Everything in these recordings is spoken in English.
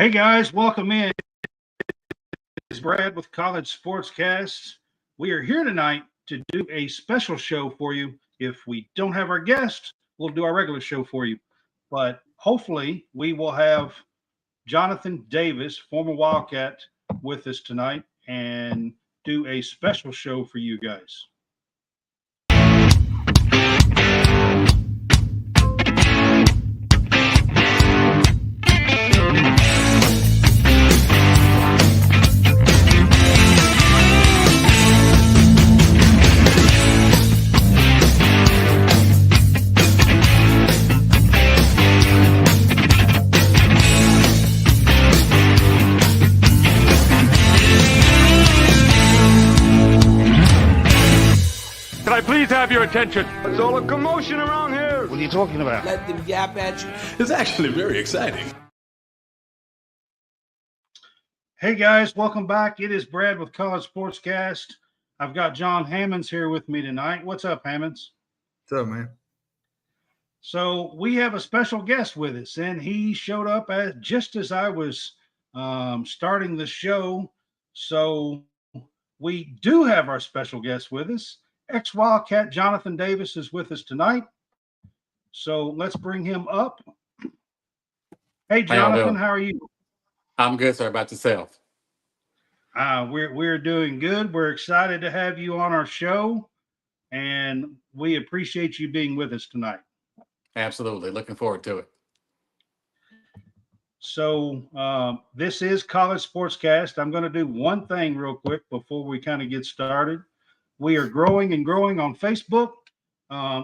Hey guys, welcome in. It's Brad with College SportsCast. We are here tonight to do a special show for you. If we don't have our guest, we'll do our regular show for you. But hopefully, we will have Johnathon Davis, former Wildcat, with us tonight and do a special show for you guys. Can I please have your attention? There's all a commotion around here. What are you talking about? Let them yap at you. It's actually very exciting. Hey guys, welcome back. It is Brad with College Sportscast. I've got John Hammonds here with me tonight. What's up, Hammonds? What's up, man? So we have a special guest with us, and he showed up just as I was starting the show. So we do have our special guest with us. Ex-Wildcat Johnathon Davis is with us tonight. So let's bring him up. Hey, Johnathon, how are you? I'm good, sir. About yourself? We're doing good. We're excited to have you on our show, and we appreciate you being with us tonight. Absolutely. Looking forward to it. So this is College Sportscast. I'm going to do one thing real quick before we kind of get started. We are growing and growing on Facebook.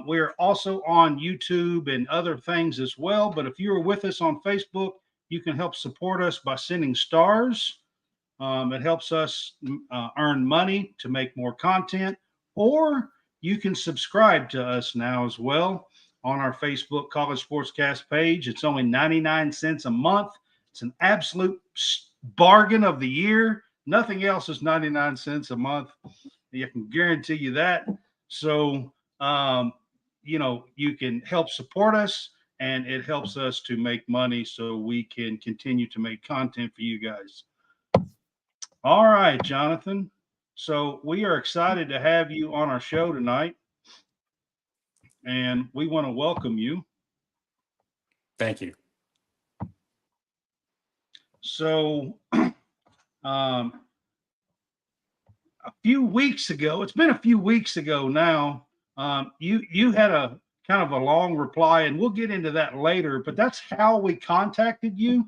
We are also on YouTube and other things as well. But if you are with us on Facebook, you can help support us by sending stars. It helps us earn money to make more content. Or you can subscribe to us now as well on our Facebook College Sportscast page. It's only 99 cents a month. It's an absolute bargain of the year. Nothing else is 99 cents a month. I can guarantee you that. So, you can help support us, and it helps us to make money so we can continue to make content for you guys. All right, Johnathon. So we are excited to have you on our show tonight, and we want to welcome you. Thank you. So, a few weeks ago, it's been a few weeks ago now, you had a kind of a long reply, and we'll get into that later, but that's how we contacted you,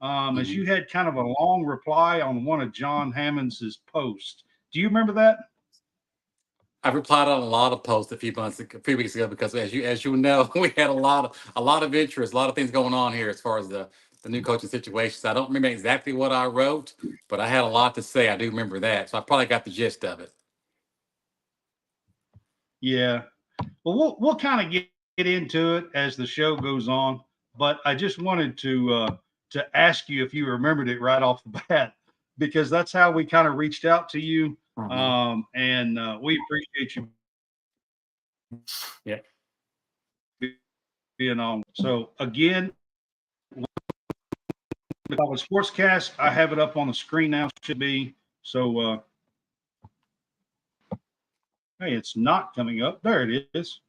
as you had kind of a long reply on one of John Hammonds' posts. Do you remember that? I replied on a lot of posts a few weeks ago because, as you know, we had a lot of interest, a lot of things going on here as far as the new coaching situation. So I don't remember exactly what I wrote, but I had a lot to say. I do remember that, so I probably got the gist of it. Yeah. Well, we'll kind of get into it as the show goes on, but I just wanted to ask you if you remembered it right off the bat, because that's how we kind of reached out to you. And we appreciate you. Yeah. Being on. So again, the College Sportscast, I have it up on the screen now. Should be. So, hey, it's not coming up. There it is.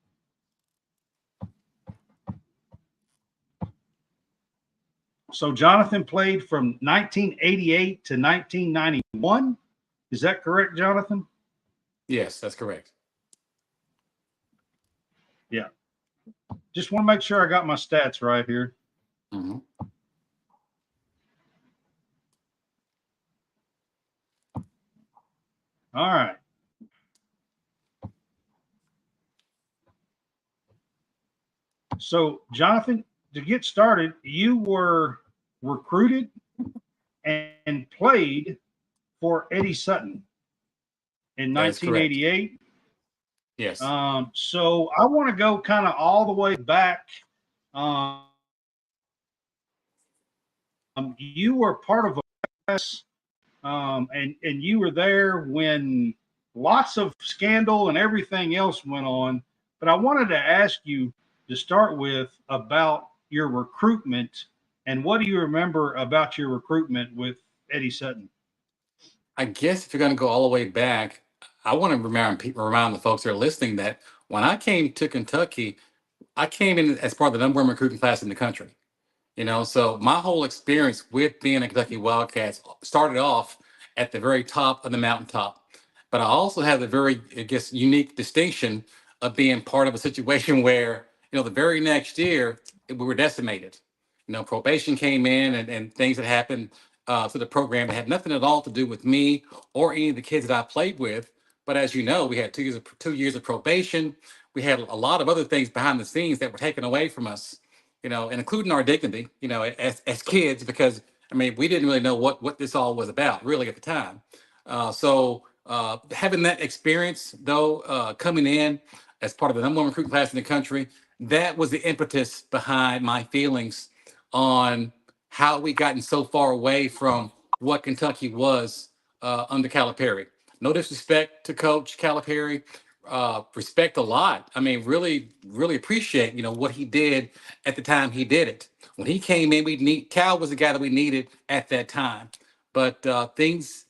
So Johnathon played from 1988 to 1991. Is that correct, Johnathon? Yes, that's correct. Yeah. Just want to make sure I got my stats right here. Mm-hmm. All right. So, Johnathon, to get started, you were recruited and played for Eddie Sutton in 1988. Yes. So I want to go kind of all the way back. You were part of a class, and you were there when lots of scandal and everything else went on. But I wanted to ask you to start with about your recruitment And what do you remember about your recruitment with Eddie Sutton? I guess if you're going to go all the way back, I want to remind the folks that are listening that when I came to Kentucky, I came in as part of the number one recruiting class in the country. So my whole experience with being a Kentucky Wildcats started off at the very top of the mountaintop. But I also have the very, I guess, unique distinction of being part of a situation where, the very next year we were decimated. Probation came in and things that happened to the program that had nothing at all to do with me or any of the kids that I played with. But as you know, we had 2 years of probation. We had a lot of other things behind the scenes that were taken away from us, and including our dignity, as kids, because we didn't really know what this all was about really at the time. So having that experience though, coming in as part of the number one recruiting class in the country, that was the impetus behind my feelings on how we gotten so far away from what Kentucky was under Calipari. No disrespect to Coach Calipari, respect a lot. Really, really appreciate what he did at the time he did it. When he came in, Cal was the guy that we needed at that time. But things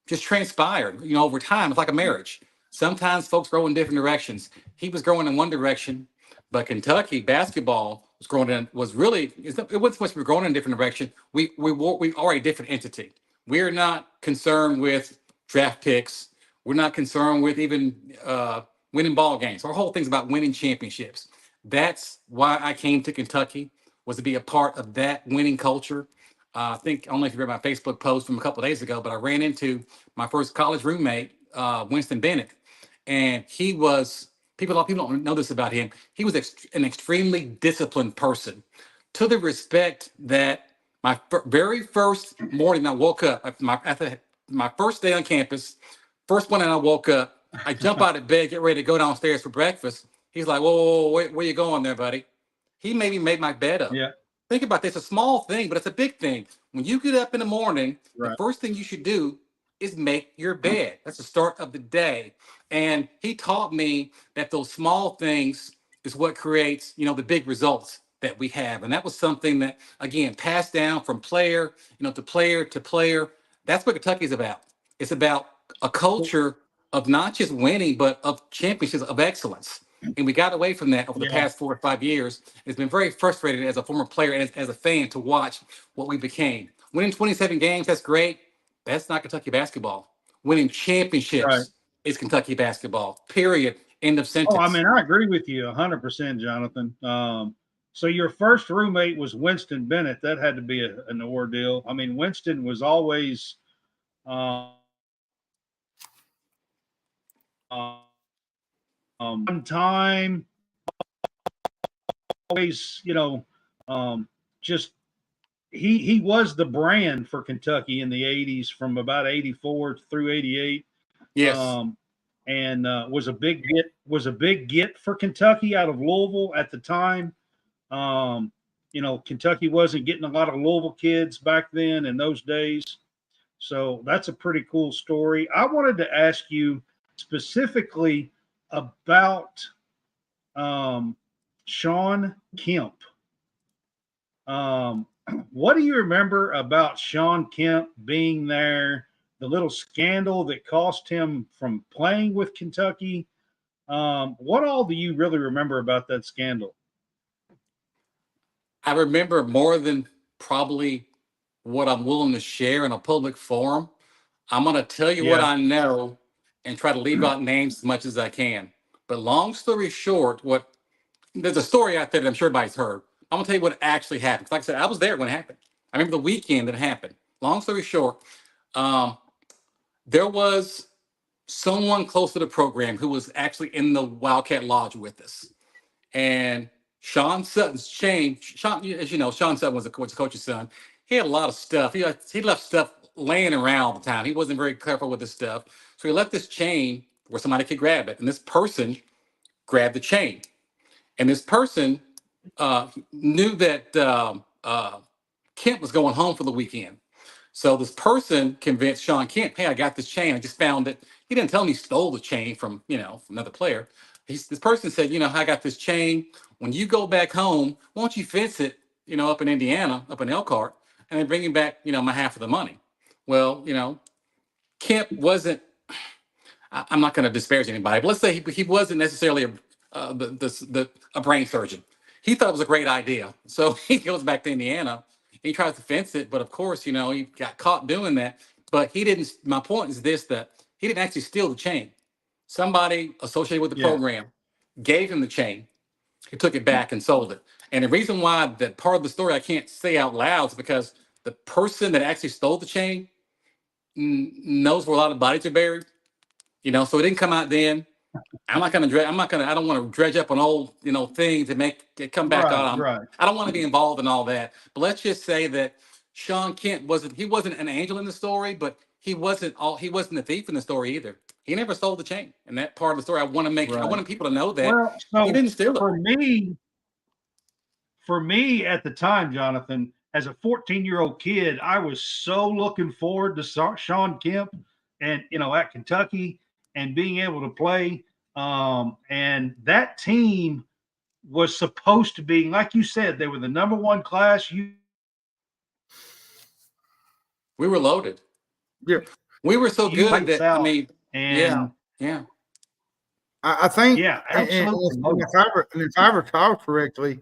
just transpired, over time. It's like a marriage. Sometimes folks grow in different directions. He was growing in one direction, but Kentucky basketball was growing in it wasn't so much we're growing in a different direction. We are a different entity. We're not concerned with draft picks. We're not concerned with even winning ball games. Our whole thing's about winning championships. That's why I came to Kentucky, was to be a part of that winning culture. I don't know if you read my Facebook post from a couple of days ago, but I ran into my first college roommate, Winston Bennett, and he was people don't know this about him. He was an extremely disciplined person, to the respect that my very first morning I woke up after my first day on campus. First morning I woke up, I jump out of bed, get ready to go downstairs for breakfast. He's like, whoa, where you going there, buddy? He made me make my bed up. Yeah. Think about this, a small thing, but it's a big thing. When you get up in the morning, Right. The first thing you should do is make your bed. That's the start of the day. And he taught me that those small things is what creates, the big results that we have. And that was something that, again, passed down from player, to player to player. That's what Kentucky's about. It's about a culture of not just winning, but of championships, of excellence. And we got away from that over the past 4 or 5 years. It's been very frustrating as a former player and as a fan to watch what we became. Winning 27 games, that's great. That's not Kentucky basketball. Winning championships is Kentucky basketball, period. End of sentence. I agree with you 100%, Jonathan. So your first roommate was Winston Bennett. That had to be an ordeal. Winston was always on time, always, just he was the brand for Kentucky in the 80s from about 84 through 88. Yes. And was a big get for Kentucky out of Louisville at the time. Kentucky wasn't getting a lot of Louisville kids back then in those days. So that's a pretty cool story. I wanted to ask you specifically about Shawn Kemp. What do you remember about Shawn Kemp being there? The little scandal that cost him from playing with Kentucky. What all do you really remember about that scandal? I remember more than probably what I'm willing to share in a public forum. I'm going to tell you what I know and try to leave out names as much as I can. But long story short, there's a story out there that I'm sure everybody's heard. I'm going to tell you what actually happened. Like I said, I was there when it happened. I remember the weekend that it happened. Long story short, there was someone close to the program who was actually in the Wildcat Lodge with us. And Sean Sutton's chain, as you know, Sean Sutton was the coach's son. He had a lot of stuff. He left stuff laying around all the time. He wasn't very careful with his stuff. So he left this chain where somebody could grab it. And this person grabbed the chain. And this person knew that Kemp was going home for the weekend. So this person convinced Shawn Kemp, hey, I got this chain. I just found it. He didn't tell me he stole the chain from another player. This person said, I got this chain. When you go back home, why don't you fence it up in Indiana, up in Elkhart, and they bring him back, my half of the money. Well, Kemp wasn't. I'm not going to disparage anybody, but let's say he wasn't necessarily a brain surgeon. He thought it was a great idea, so he goes back to Indiana. He tries to fence it, but of course, he got caught doing that. But he didn't. My point is this: that he didn't actually steal the chain. Somebody associated with the program gave him the chain. He took it back and sold it. And the reason why that part of the story I can't say out loud is because the person that actually stole the chain knows where a lot of bodies are buried. So it didn't come out then. I don't want to dredge up an old, thing to make it come back out. I don't want to be involved in all that. But let's just say that Sean Kent wasn't an angel in the story, but he wasn't a thief in the story either. He never stole the chain. And that part of the story, I want people to know that he didn't steal it. For me at the time, Jonathan, as a 14-year-old kid, I was so looking forward to Sean Kemp and, at Kentucky and being able to play. And that team was supposed to be, like you said, they were the number one class. We were loaded. Yeah. We were so good that, I think, absolutely. And if I recall correctly,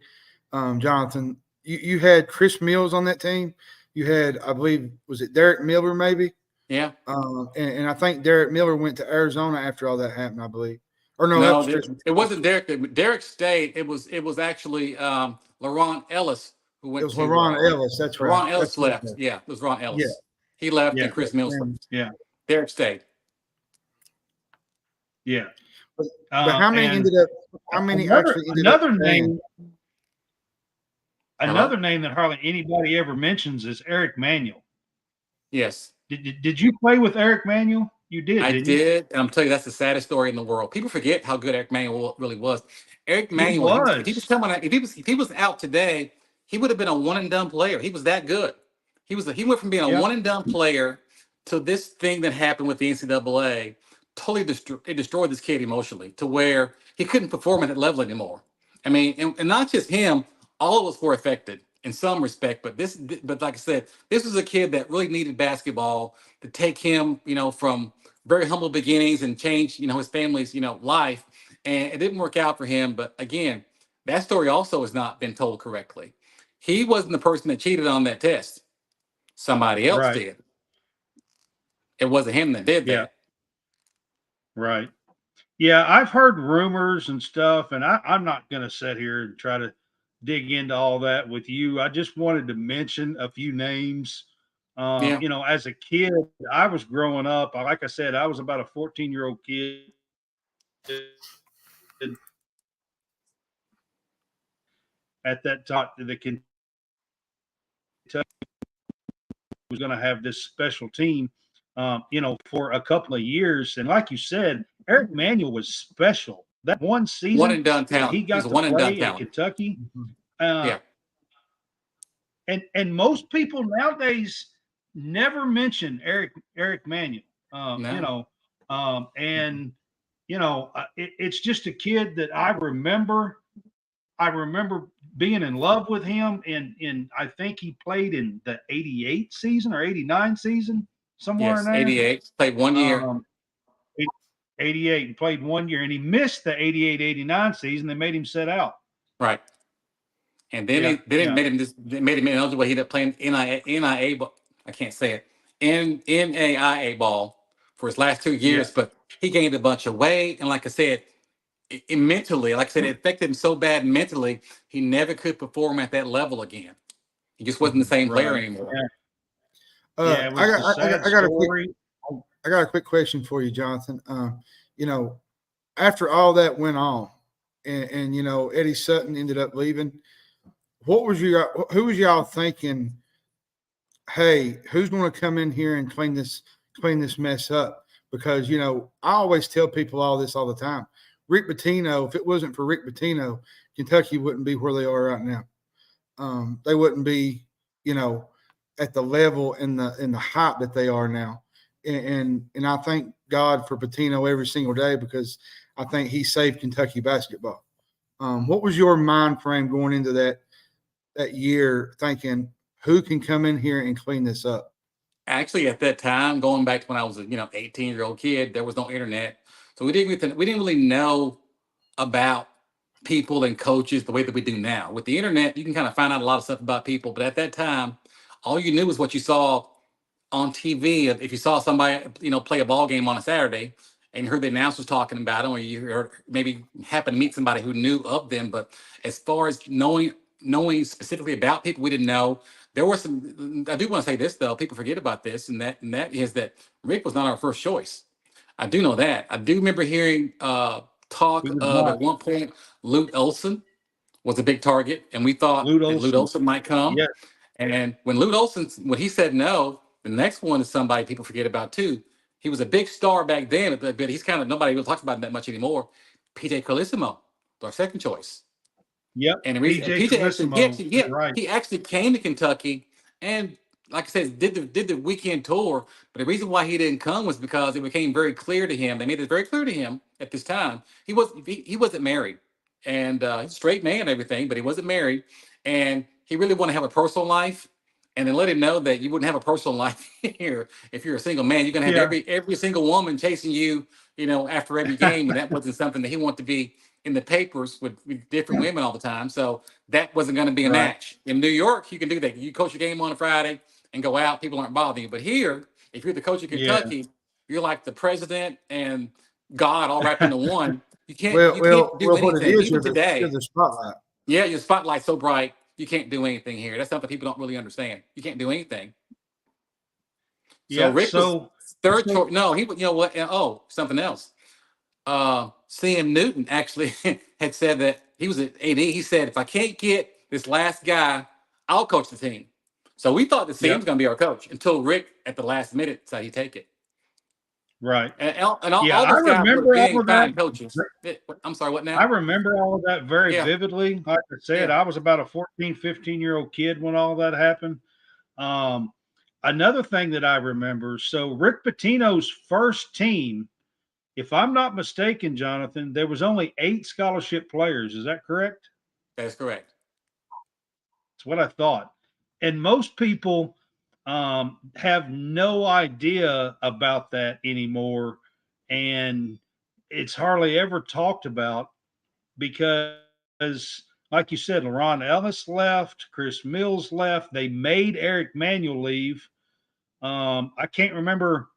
Jonathan, you had Chris Mills on that team. You had, I believe, was it Derek Miller maybe? Yeah. And I think Derek Miller went to Arizona after all that happened, I believe. Or no, it wasn't Derek. Derek stayed. It was actually LaRon Ellis who went. It was LaRon Ellis. That's right. LaRon Ellis left. Yeah, it was LaRon Ellis. Yeah. He left and Chris Mills left. Yeah. Derek stayed. Yeah. But how many ended up? How many actually ended up? Another name that hardly anybody ever mentions is Eric Manuel. Yes. Did you play with Eric Manuel? You did. I did, and I'm telling you, that's the saddest story in the world. People forget how good Eric Manuel really was. Eric Manuel, if he was out today, he would have been a one and done player. He was that good. He went from being a one and done player to this thing that happened with the NCAA. Totally destroyed this kid emotionally to where he couldn't perform at that level anymore. I mean, and not just him, all of us were affected in some respect, but like I said, this was a kid that really needed basketball to take him, from very humble beginnings and change, his family's, life. And it didn't work out for him. But again, that story also has not been told correctly. He wasn't the person that cheated on that test. Somebody else did. It wasn't him that did that. Right. Yeah, I've heard rumors and stuff, and I'm not going to sit here and try to dig into all that with you. I just wanted to mention a few names. As a kid, I was growing up. Like I said, I was about a 14-year-old kid. At that time, the Kentucky was going to have this special team, for a couple of years. And like you said, Eric Manuel was special. That one season, one and done talent. He got to play in Kentucky. And most people nowadays never mention Eric Manuel. It's just a kid that I remember. I remember being in love with him, and I think he played in the 88 season or 89 season, somewhere in there. 88. Played 1 year. 88 and played 1 year, and he missed the 88-89 season. They made him sit out. Right. And then they made him ineligible. He ended up playing NIA, I can't say it, NAIA ball for his last 2 years, but he gained a bunch of weight. And like I said, mentally, it affected him so bad mentally, he never could perform at that level again. He just wasn't the same player anymore. I got a quick question for you, Jonathan. After all that went on, and Eddie Sutton ended up leaving, who was y'all thinking, hey, who's going to come in here and clean this mess up? Because, I always tell people all this all the time. Rick Pitino, if it wasn't for Rick Pitino, Kentucky wouldn't be where they are right now. They wouldn't be, at the level and the hype that they are now. And I thank God for Pitino every single day, because I think he saved Kentucky basketball. What was your mind frame going into that year thinking, who can come in here and clean this up? Actually, at that time, going back to when I was a 18-year-old kid, there was no internet, so we didn't really know about people and coaches the way that we do now. With the internet, you can kind of find out a lot of stuff about people, but at that time, all you knew was what you saw on TV. If you saw somebody, play a ball game on a Saturday and you heard the announcers talking about them, or you heard, maybe happened to meet somebody who knew of them. But as far as knowing specifically about people, we didn't know. There were some. I do want to say this though. People forget about this, and that is that Rick was not our first choice. I do know that. I do remember hearing talk He was of not. at one point Luke Olson was a big target, and we thought Lute that Lute Olson. Olson might come. Yes. And when Lute Olson, when he said no, the next one is somebody people forget about too. He was a big star back then, but he's kind of, nobody really talks about him that much anymore. PJ Carlissimo, our second choice. Yep. And the reason PJ PJ Carlissimo, right. he actually came to Kentucky and, like I said, did the weekend tour. But the reason why he didn't come was because it became very clear to him. They made it very clear to him at this time. He wasn't married, and he's a straight man and everything, but he wasn't married, and he really wanted to have a personal life. And then let him know that you wouldn't have a personal life here if you're a single man. You're gonna have every single woman chasing you, after every game, and that wasn't something that he wanted to be in the papers with different women all the time. So that wasn't going to be a Right. match. In New York, you can do that. You coach your game on a Friday and go out. People aren't bothering you. But here, if you're the coach of Kentucky, you're like the president and God all wrapped into one. You can't do anything. What it is, Even today, you're the spotlight. yeah, your spotlight's so bright, you can't do anything here. That's something people don't really understand. You can't do anything. So Rick was third choice. No, he, you know what? Oh, something else. CM Newton actually had said that he was at AD. He said, if I can't get this last guy, I'll coach the team. So we thought the CM was going to be our coach until Rick at the last minute decided he'd take it. Right. And all those I guys remember were all being of fine that. coaches. I'm sorry, what now? I remember all of that very vividly. Like I said, I was about a 14, 15-year-old kid when all that happened. Another thing that I remember, so Rick Pitino's first team, if I'm not mistaken, Jonathan, there was only 8 scholarship players. Is that correct? That's correct. That's what I thought. And most people have no idea about that anymore. And it's hardly ever talked about because, like you said, LaRon Ellis left, Chris Mills left. They made Eric Manuel leave. I can't remember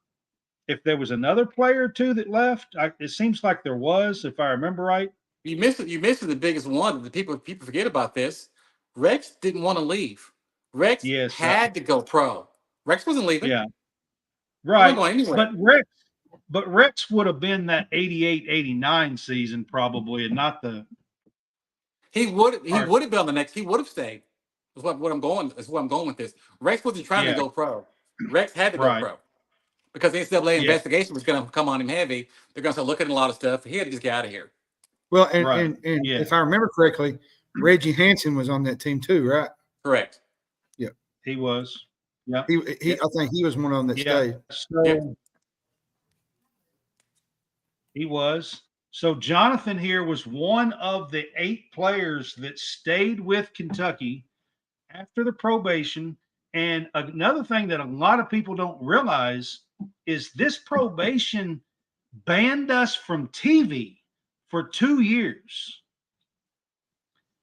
if there was another player or two that left. It seems like there was, if I remember right. You missed it. You missed the biggest one. The people forget about this. Rex didn't want to leave. Rex had to go pro. Rex wasn't leaving. Yeah. Right. He wasn't going anywhere. But Rex would have been that 88, 89 season probably, and not the. He would have been on the next. He would have stayed. That's what I'm going. That's where I'm going with this. Rex wasn't trying to go pro. Rex had to go pro because the NCAA investigation was going to come on him heavy. They're going to start looking at a lot of stuff. He had to just get out of here. Well, and if I remember correctly, Reggie Hansen was on that team too, right? Correct. Yeah, he was. Yeah, I think he was one on that stayed. So he was. So Jonathan here was one of the 8 players that stayed with Kentucky after the probation. And another thing that a lot of people don't realize is this probation banned us from TV for 2 years.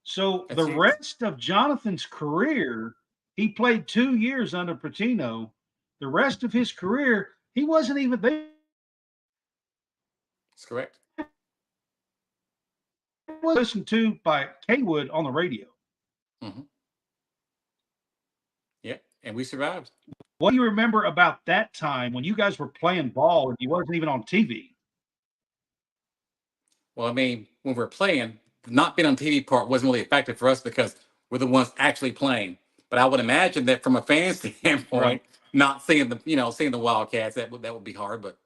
So the rest of Jonathan's career, he played 2 years under Pitino. The rest of his career, he wasn't even there. That's correct. Was listened to by Kaywood on the radio. Mm-hmm. Yeah, and we survived. What do you remember about that time when you guys were playing ball and you wasn't even on TV? Well, I mean, when we're playing, not being on TV part wasn't really effective for us because we're the ones actually playing. But I would imagine that from a fan standpoint, not seeing the Wildcats, that would be hard. But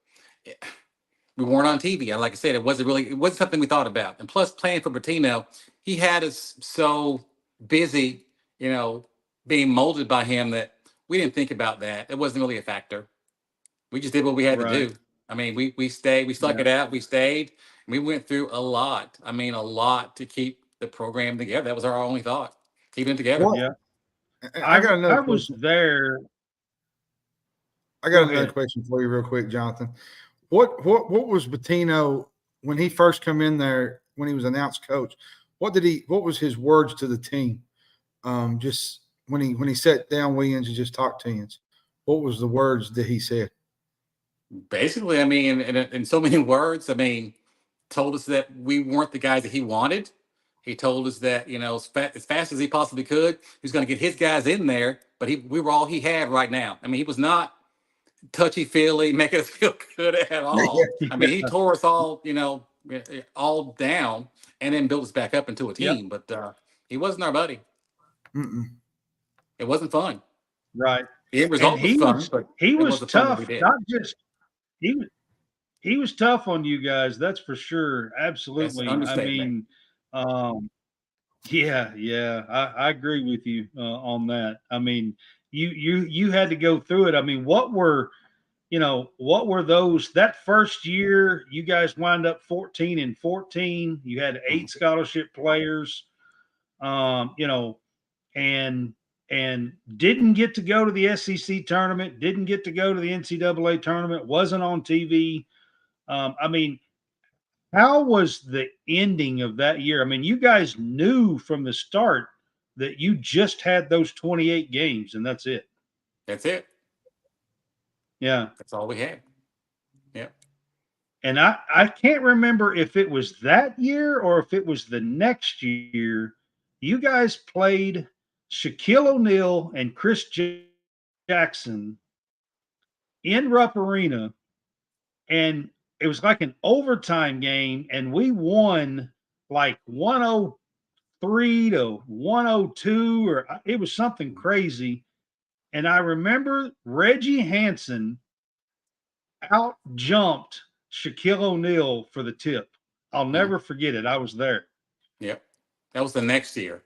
we weren't on TV. And like I said, it wasn't something we thought about. And plus, playing for Pitino, he had us so busy, being molded by him that we didn't think about that. It wasn't really a factor. We just did what we had to do. I mean, we stayed, we stuck it out, we stayed. We went through a lot. I mean, a lot to keep the program together. That was our only thought. keeping it together. What- Yeah. I got another I was question. there. I got Go another ahead. question for you real quick, Jonathan. What was Pitino when he first come in there, when he was announced coach? What was his words to the team? Just when he sat down Williams and just talked to him, what was the words that he said? Basically, I mean, in so many words, I mean, told us that we weren't the guys that he wanted. He told us that, you know, as fast as he possibly could, he was going to get his guys in there, but we were all he had right now. I mean, he was not touchy-feely, making us feel good at all. I mean, he tore us all, you know, all down and then built us back up into a team. But he wasn't our buddy. Mm-mm. It wasn't fun. Right. The end result was fun, but he it was wasn't fun that we tough. did. Not just he was tough on you guys. That's for sure. Absolutely. I understatement. mean, yeah. I agree with you on that. I mean, you had to go through it. I mean, what were those that first year? You guys wound up 14-14. You had 8 scholarship players. You know, and didn't get to go to the SEC tournament, didn't get to go to the NCAA tournament, wasn't on TV. I mean, how was the ending of that year? I mean, you guys knew from the start that you just had those 28 games and that's it. That's it. Yeah. That's all we had. Yeah. And I can't remember if it was that year or if it was the next year. You guys played Shaquille O'Neal and Chris Jackson in Rupp Arena, and it was like an overtime game, and we won like 103 to 102, or it was something crazy. And I remember Reggie Hansen out jumped Shaquille O'Neal for the tip. I'll never forget it. I was there. Yep. That was the next year.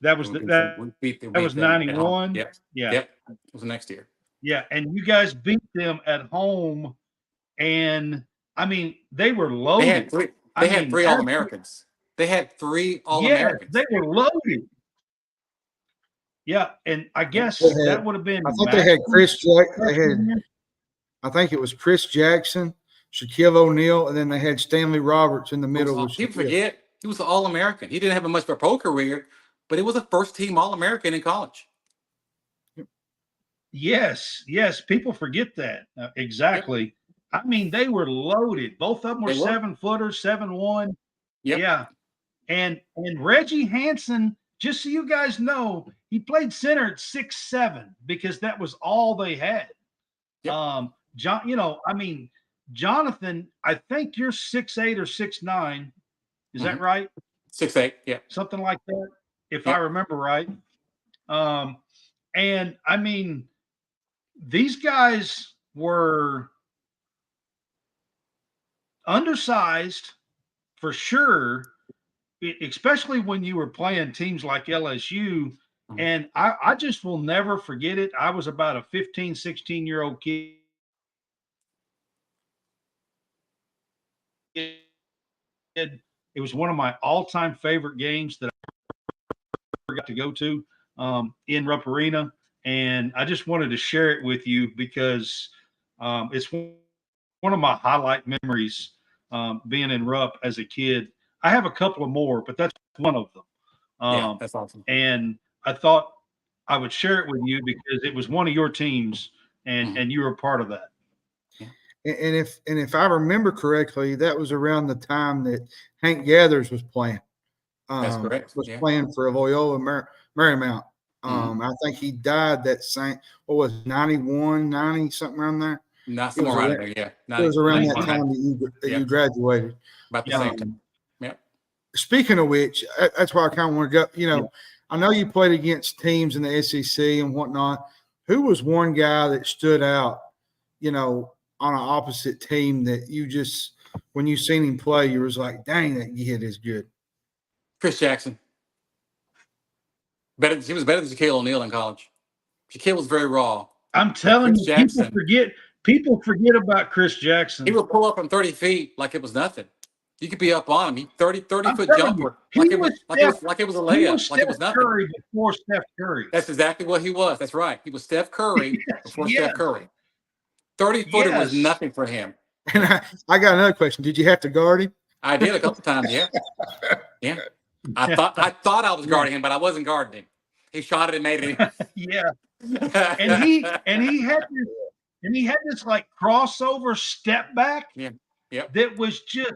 That was that was 91. Yep. Yeah. Yep. It was the next year. Yeah. And you guys beat them at home. And I mean, they were loaded. They had three All-Americans. They had 3 All-Americans. Yeah, they were loaded. Yeah. And I guess that would have been. I think they had Chris Jackson. I think it was Chris Jackson, Shaquille O'Neal, and then they had Stanley Roberts in the middle. People forget he was an All-American. He didn't have much of a pro career, but he was a first-team All-American in college. Yes. People forget that. Exactly. Yep. I mean, they were loaded. Both of them were 7-footers, 7'1". Yep. Yeah. And Reggie Hansen, just so you guys know, he played center at 6'7" because that was all they had. Yep. Jonathan, I think you're 6'8" or 6'9". Is that right? 6'8", yeah. Something like that, if I remember right. And I mean, these guys were undersized for sure, especially when you were playing teams like LSU. And I just will never forget it. I was about a 15, 16-year-old kid. It was one of my all-time favorite games that I got to go to in Rupp Arena. And I just wanted to share it with you because it's one of my highlight memories being in Rupp as a kid. I have a couple of more, but that's one of them. Yeah, that's awesome. And I thought I would share it with you because it was one of your teams, and you were a part of that. And if I remember correctly, that was around the time that Hank Gathers was playing. That's correct. Was playing for Loyola Marymount. I think he died that same. What was it, 91, 90, something around there? Not somewhere around there. Yeah, 90, it was around that time that you graduated. About the same time. Yeah. Speaking of which, that's why I kind of want to go. I know you played against teams in the SEC and whatnot. Who was one guy that stood out? On an opposite team that you just, when you seen him play, you was like, dang, that kid is good. Chris Jackson. He was better than Shaquille O'Neal in college. Shaquille was very raw. I'm telling you, people forget about Chris Jackson. He would pull up from 30 feet like it was nothing. You could be up on him. He 30 I'm foot telling you, jumper. he Like it was was like it was Steph. like it was a He layup. was Like it was Steph nothing. Curry before Steph Curry. That's exactly what he was. That's right. He was Steph Curry before yes, Steph Curry. 30-footer was yes. nothing for him. And I got another question. Did you have to guard him? I did a couple times, yeah. Yeah. I thought I was guarding him, but I wasn't guarding him. He shot it and made it. Yeah. And he had this like crossover step back Yep. that was just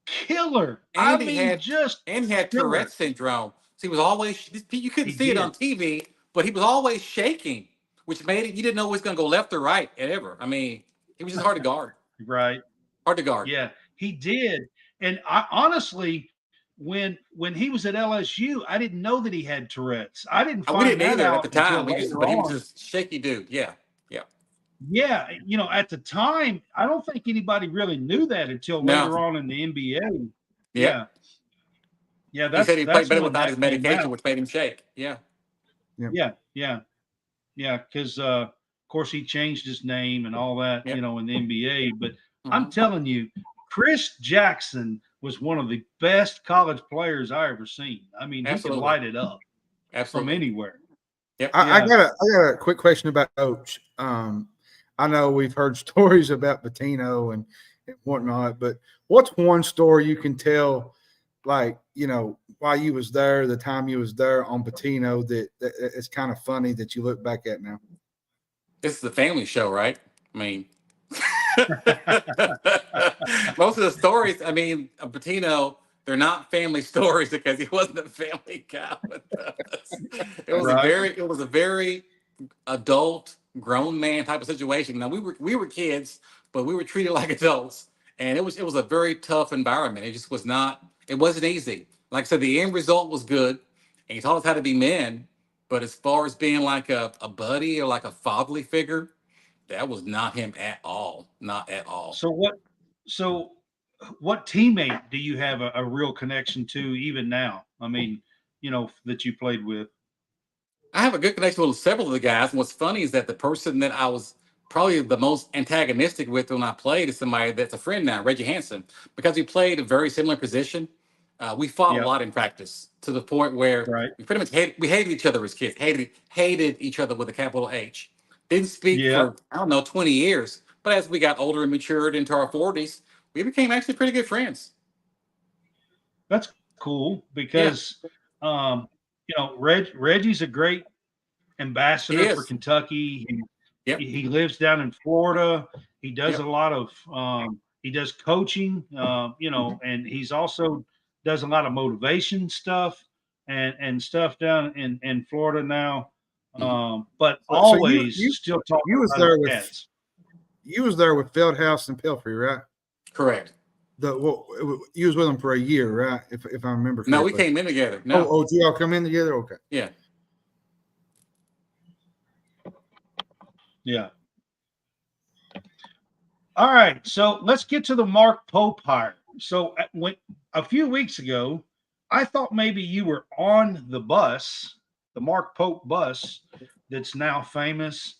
killer. And he he had killer. Tourette's syndrome. So he was always, you couldn't see it on TV, but he was always shaking, which made it, you didn't know he was going to go left or right ever. I mean, he was just hard to guard. Right. Hard to guard. Yeah, he did. And I honestly, when he was at LSU, I didn't know that he had Tourette's. I didn't find We didn't that either out at the time. until But he later was on. just shaky dude. Yeah. Yeah, at the time, I don't think anybody really knew that until later on in the NBA. Yeah. Yeah, he said he played better when without his that came medication, out. which made him shake. Yeah. Yeah, because of course he changed his name and all that, in the NBA. But I'm telling you, Chris Jackson was one of the best college players I ever seen. I mean, he could light it up from anywhere. Yep. I got a quick question about Coach. I know we've heard stories about Pitino and whatnot, but what's one story you can tell, like, while you was there, the time you was there on Pitino, that it's kind of funny that you look back at now? This is a family show, right? I mean, most of the stories, of Pitino, they're not family stories because he wasn't a family guy with us. It was a very adult, grown man type of situation. Now we were kids, but we were treated like adults, and it was a very tough environment. It just was not. It wasn't easy. Like I said, the end result was good, and he taught us how to be men. But as far as being like a buddy or like a fatherly figure, that was not him at all. Not at all. So what teammate do you have a real connection to even now? I mean, that you played with. I have a good connection with several of the guys. And what's funny is that the person that I was probably the most antagonistic with when I played is somebody that's a friend now, Reggie Hansen, because we played a very similar position. We fought a lot in practice to the point where we pretty much hated each other as kids, hated each other with a capital H. Didn't speak for, 20 years. But as we got older and matured into our 40s, we became actually pretty good friends. That's cool because, Reggie's a great ambassador for Kentucky. He lives down in Florida. He does a lot of he does coaching, and he's also does a lot of motivation stuff and stuff down in Florida now. But always still talking. You was there with Feldhouse and Pelfrey, right? Correct. You was with them for a year, right? If I remember correctly. No, we came in together. No. Oh, did y'all come in together? Okay. Yeah. Yeah. All right. So let's get to the Mark Pope hire. So a few weeks ago, I thought maybe you were on the bus, the Mark Pope bus that's now famous,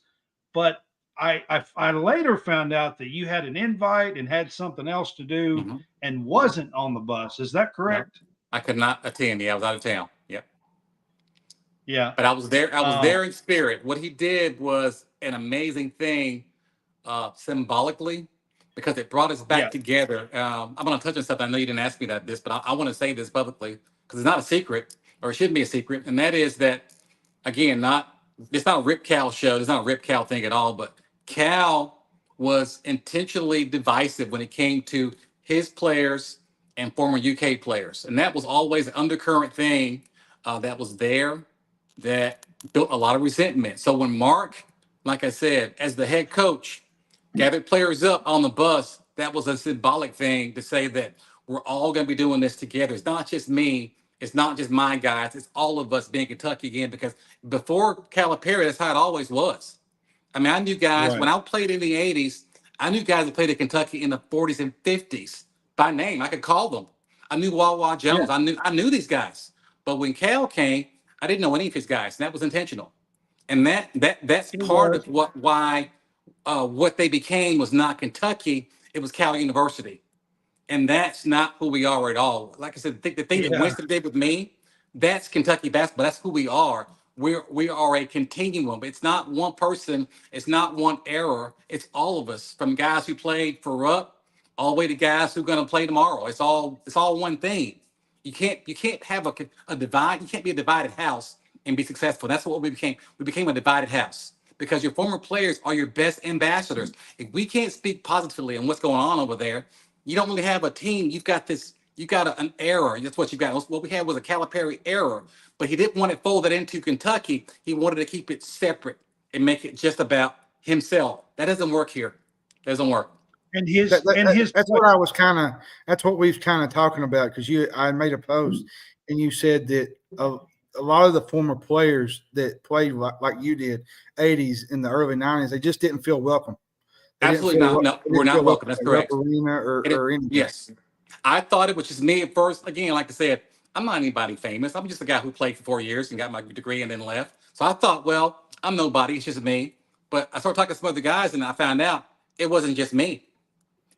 but I later found out that you had an invite and had something else to do and wasn't on the bus. Is that correct? No, I could not attend. Yeah, I was out of town. Yep. Yeah. But I was there. I was there in spirit. What he did was an amazing thing symbolically because it brought us back together. I'm going to touch on something. I know you didn't ask me this, but I want to say this publicly because it's not a secret, or it shouldn't be a secret. And that is that, again, it's not a Rip Cal show. It's not a Rip Cal thing at all, but Cal was intentionally divisive when it came to his players and former UK players. And that was always an undercurrent thing that was there that built a lot of resentment. So when Mark, like I said, as the head coach, gathered players up on the bus, that was a symbolic thing to say that we're all going to be doing this together. It's not just me. It's not just my guys. It's all of us being Kentucky again, because before Caipari, that's how it always was. I mean, I knew guys when I played in the 80s, I knew guys that played at Kentucky in the 40s and 50s by name. I could call them. I knew Wawa Jones. Yeah. I knew these guys. But when Cal came, I didn't know any of his guys, and that was intentional. And that's part of what they became was not Kentucky. It was Cal University. And that's not who we are at all. Like I said, the thing that Winston did with me, that's Kentucky basketball. That's who we are. We are a continuum. It's not one person. It's not one era. It's all of us, from guys who played for Rupp all the way to guys who are going to play tomorrow. It's all one thing. You can't have a divide. You can't be a divided house and be successful. That's what we became. We became a divided house because your former players are your best ambassadors. If we can't speak positively on what's going on over there, you don't really have a team. You've got this. You got an error. That's what you got. What we had was a Calipari error, but he didn't want to fold that into Kentucky. He wanted to keep it separate and make it just about himself. That doesn't work here. That doesn't work. And that's what I was that's what we've kind of talking about, because I made a post and you said that a lot of the former players that played like you did, 80s in the early 90s, they just didn't feel welcome. Absolutely not. No, we're not welcome. That's correct. Arena or anything. Yes. I thought it was just me at first. Again, like I said, I'm not anybody famous. I'm just a guy who played for 4 years and got my degree and then left. So I thought, well, I'm nobody. It's just me. But I started talking to some other guys and I found out it wasn't just me.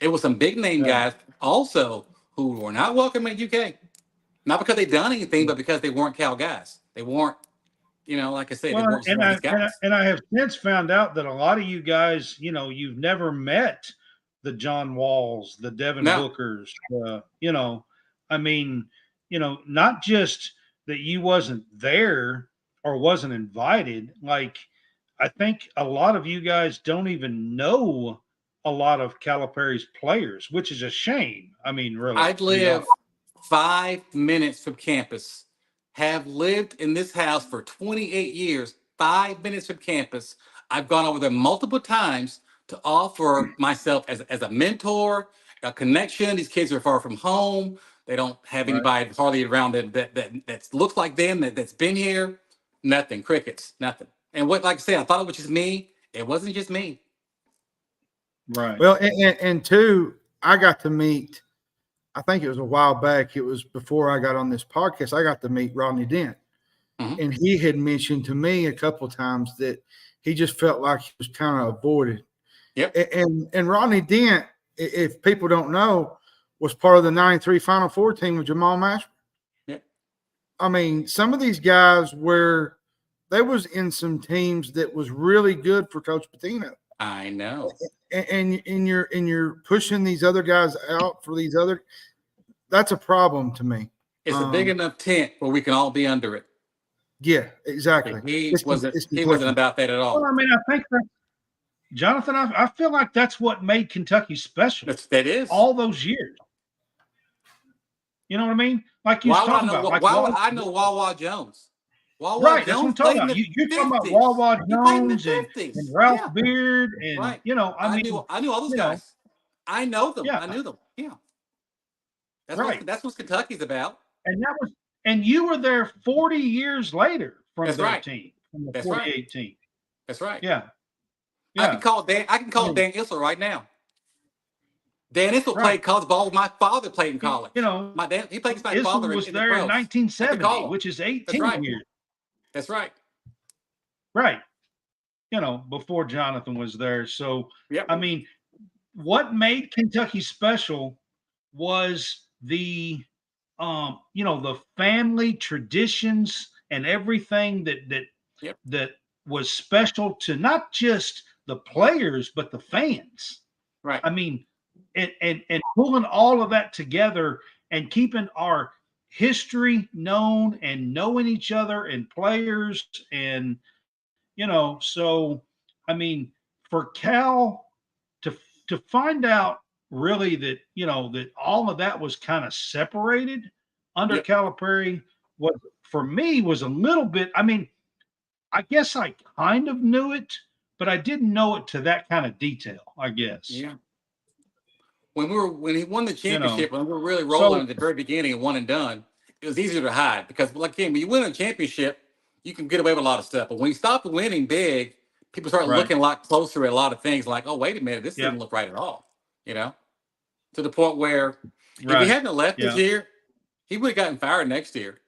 It was some big name guys also who were not welcome at UK. Not because they'd done anything, but because they weren't Cal guys. They weren't, like I said, they weren't guys. And I have since found out that a lot of you guys, you've never met the John Walls, the Devin Bookers, not just that you wasn't there or wasn't invited. Like, I think a lot of you guys don't even know a lot of Calipari's players, which is a shame. I mean, really. I'd live 5 minutes from campus, have lived in this house for 28 years, 5 minutes from campus. I've gone over there multiple times to offer myself as a mentor, a connection. These kids are far from home. They don't have anybody hardly around that looks like them, that's been here. Nothing, crickets, nothing. And like I said, I thought it was just me. It wasn't just me. Right. Well, and two, I got to meet, I think it was a while back. It was before I got on this podcast. I got to meet Rodney Dent. Mm-hmm. And he had mentioned to me a couple of times that he just felt like he was kind of avoided. Yep. And Rodney Dent, if people don't know, was part of the 93 Final Four team with Jamal Mashburn. Yep. I mean, some of these guys they was in some teams that was really good for Coach Pitino. I know. And you're pushing these other guys out for these other. That's a problem to me. It's a big enough tent where we can all be under it. Yeah, exactly. He wasn't about that at all. Well, I mean, I think that, Jonathan, I feel like that's what made Kentucky special. That is all those years. You know what I mean? Like you was talking about. I know Wawa Jones. Right, that's what I'm talking about. You're talking about Wawa Jones and Ralph Beard, and I knew all those guys. I know them. Yeah. I knew them. Yeah, that's what Kentucky's about. And you were there 40 years later from their team, from the 48 team. That's right. Yeah. I can call Dan Issel right now. Dan Issel played college ball. My father played in college. He played his father was in there the in 1970, which is 18 years. That's right. Right. Before Jonathan was there. So, I mean, what made Kentucky special was the family traditions and everything that was special to not just the players, but the fans. Right. I mean, and pulling all of that together and keeping our history known and knowing each other and players and so I mean, for Cal to find out really that that all of that was kind of separated under Calipari was a little bit, I mean, I guess I kind of knew it, but I didn't know it to that kind of detail, I guess. Yeah. When he won the championship, when we were really rolling at the very beginning and one and done, it was easier to hide because, when you win a championship, you can get away with a lot of stuff. But when you stop winning big, people start looking a lot closer at a lot of things. Like, oh, wait a minute, this didn't look right at all. To the point where if he hadn't left this year, he would have gotten fired next year.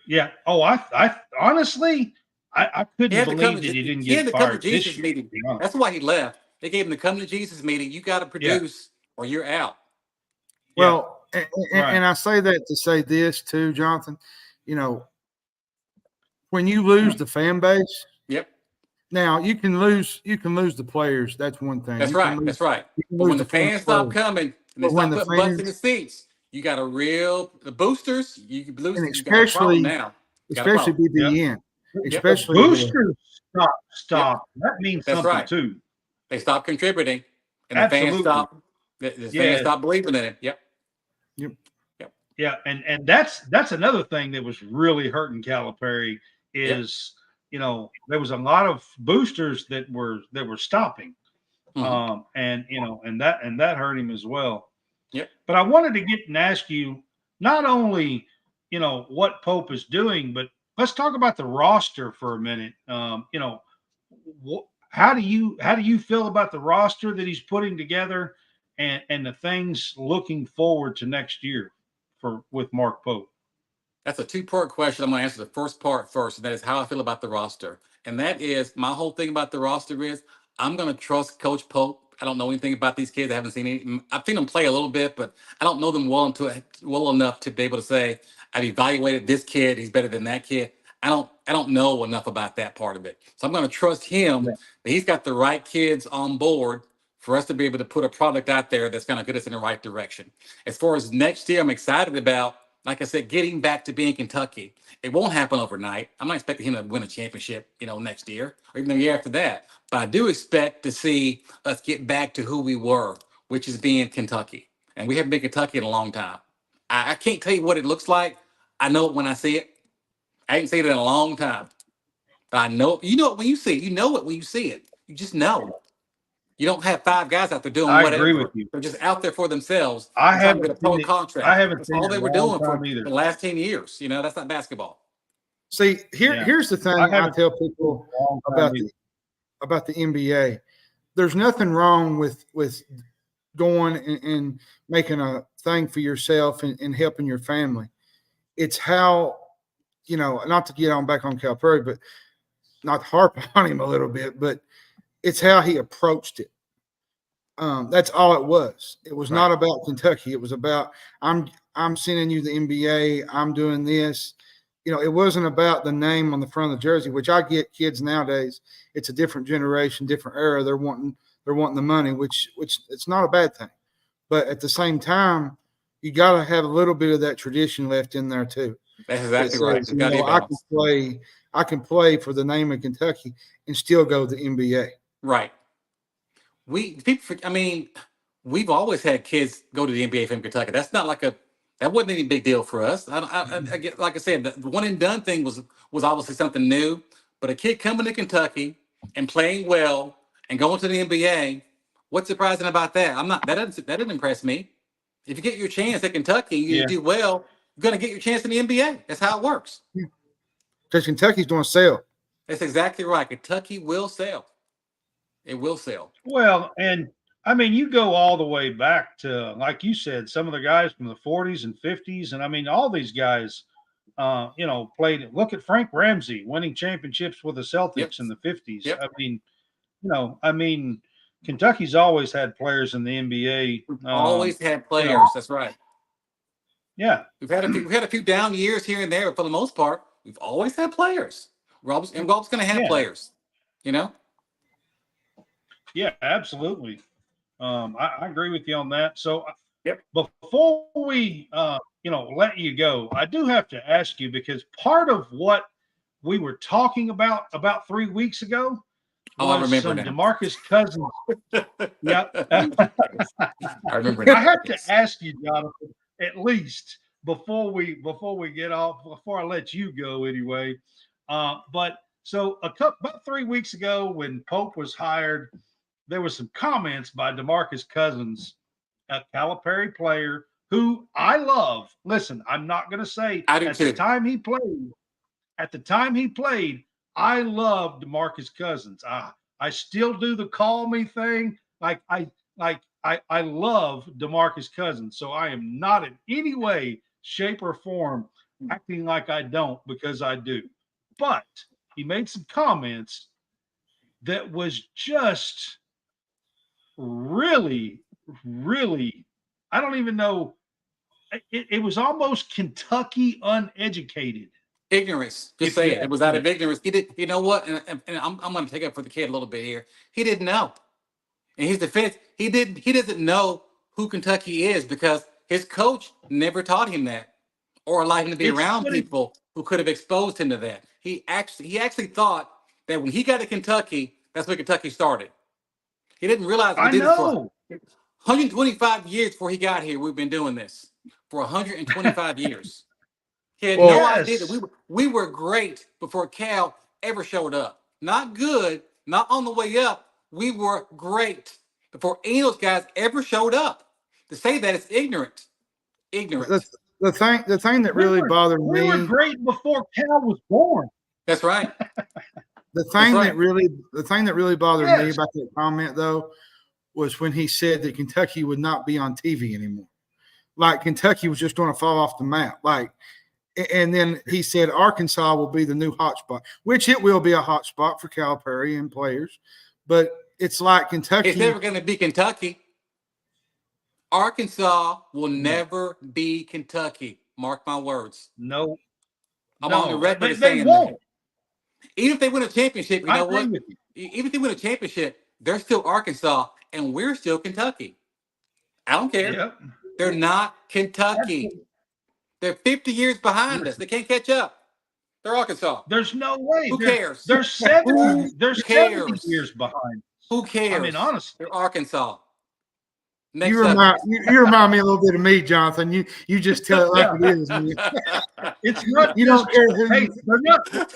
Yeah. Oh, I honestly, I couldn't believe that he didn't get fired this year. That's why he left. They gave him the come to Jesus meeting. You got to produce or you're out. Well, Right. and I say that to say this too, Jonathan. You know, when you lose the fan base, Yep. now you can lose the players. That's one thing. That's You right. can lose- That's right. you can But lose when the fans stop players. coming and they But when stop the putting butts in fans- the seats, you got the boosters. You lose. and You got a problem especially now. You got a especially problem. BBN, Yep. especially Boosters stop. That means That's something right. too. They stop contributing, and the Absolutely. fans stop. The fans Yeah. stop believing in it. Yep. Yeah, and that's another thing that was really hurting Calipari is there was a lot of boosters that were stopping, Mhm. and that hurt him as well. Yep. But I wanted to get and ask you not only what Pope is doing, but let's talk about the roster for a minute. How do you feel about the roster that he's putting together, and the things looking forward to next year with Mark Pope? That's a two-part question. I'm going to answer the first part first, and that is how I feel about the roster. And that is my whole thing about the roster is I'm going to trust Coach Pope. I don't know anything about these kids. I haven't seen any. I've seen them play a little bit, but I don't know them well enough to be able to say I've evaluated this kid. He's better than that kid. I don't know enough about that part of it. So I'm going to trust him that he's got the right kids on board for us to be able to put a product out there that's going to get us in the right direction. As far as next year, I'm excited about, like I said, getting back to being Kentucky. It won't happen overnight. I'm not expecting him to win a championship, next year or even the year after that. But I do expect to see us get back to who we were, which is being Kentucky. And we haven't been Kentucky in a long time. I can't tell you what it looks like. I know it when I see it. I ain't seen it in a long time. But I know it. You know it when you see it. You know it when you see it. You just know. You don't have five guys out there doing I whatever. agree with you. They're just out there for themselves. I trying to get haven't a pro seen it. contract. I haven't That's seen all it they in were a long doing for time either. the last 10 years. That's not basketball. See, Yeah. here's the thing I tell people about the NBA. There's nothing wrong with going and making a thing for yourself and helping your family. It's how, not to get on back on Caipari, but not to harp on him a little bit, but it's how he approached it. That's all it was. It was not about Kentucky. It was about I'm sending you the NBA. I'm doing this. It wasn't about the name on the front of the jersey, which I get kids nowadays. It's a different generation, different era. They're wanting the money, which it's not a bad thing. But at the same time, you got to have a little bit of that tradition left in there too. That's exactly right. It's Says, gotta be balanced. I can play for the name of Kentucky and still go to the NBA. Right. We've always had kids go to the NBA from Kentucky. That's not that wasn't any big deal for us. I get, like I said, the one and done thing was obviously something new. But a kid coming to Kentucky and playing well and going to the NBA, what's surprising about that? That didn't impress me. If you get your chance at Kentucky, you do well, you're gonna get your chance in the NBA. That's how it works. Because Kentucky's going to sell. That's exactly right. Kentucky will sell. It will sell. Well, and I mean, you go all the way back to, like you said, some of the guys from the 40s and 50s. And I mean, all these guys, played. Look at Frank Ramsey winning championships with the Celtics in the 50s. Yep. I mean, Kentucky's always had players in the NBA. Always had players. That's right. Yeah. We've had a few down years here and there, but for the most part, we've always had players. Rob's going to have players. Yeah, absolutely. I agree with you on that. So before we, let you go, I do have to ask you, because part of what we were talking about 3 weeks ago was some DeMarcus Cousins. Yep. I remember that. I have to ask you, Jonathan, at least before we get off, before I let you go anyway. But so about 3 weeks ago when Pope was hired, there was some comments by DeMarcus Cousins, a Calipari player who I love. Listen, I'm not going to say the time he played, I loved DeMarcus Cousins. I still do the call me thing. I love DeMarcus Cousins. So I am not in any way, shape, or form acting like I don't, because I do. But he made some comments that was just really, really, I don't even know. It was almost Kentucky uneducated. Ignorance. Just If say you it. It ask was out of me. ignorance. He did. You know what? And I'm going to take up for the kid a little bit here. He didn't know. In his defense, he didn't. He doesn't know who Kentucky is because his coach never taught him that, or allowed him to be It's around funny. people who could have exposed him to that. He actually thought that when he got to Kentucky, that's where Kentucky started. He didn't realize we I did it for know. 125 years before he got here. We've been doing this for 125 years. He had Well, no idea that Yes. we were great before Cal ever showed up. Not good, not on the way up. We were great before any of those guys ever showed up. To say that is ignorant. the, Ignorant. the thing that We really were bothered we were me, great before Cal was born. That's right. the That's thing right. that really bothered me Yes. about that comment though, was when he said that Kentucky would not be on TV anymore. Like Kentucky was just going to fall off the map. And then he said Arkansas will be the new hotspot, which it will be a hotspot for Caipari and players. But it's like Kentucky. It's never going to be Kentucky. Arkansas will never be Kentucky. Mark my words. No. I'm on the record They as saying won't. that. Even if they win a championship, you I know agree what? with you. Even if they win a championship, they're still Arkansas, and we're still Kentucky. I don't care. Yep. They're not Kentucky. Absolutely. They're 50 years behind us. They can't catch up. They're Arkansas. There's no way. Who cares? They're 70. They're 70 cares? years behind. Who cares? I mean, honestly. They're Arkansas. Next You remind me a little bit of me, Jonathan. You just tell it like it is. Man. It's not. You don't care who Hey,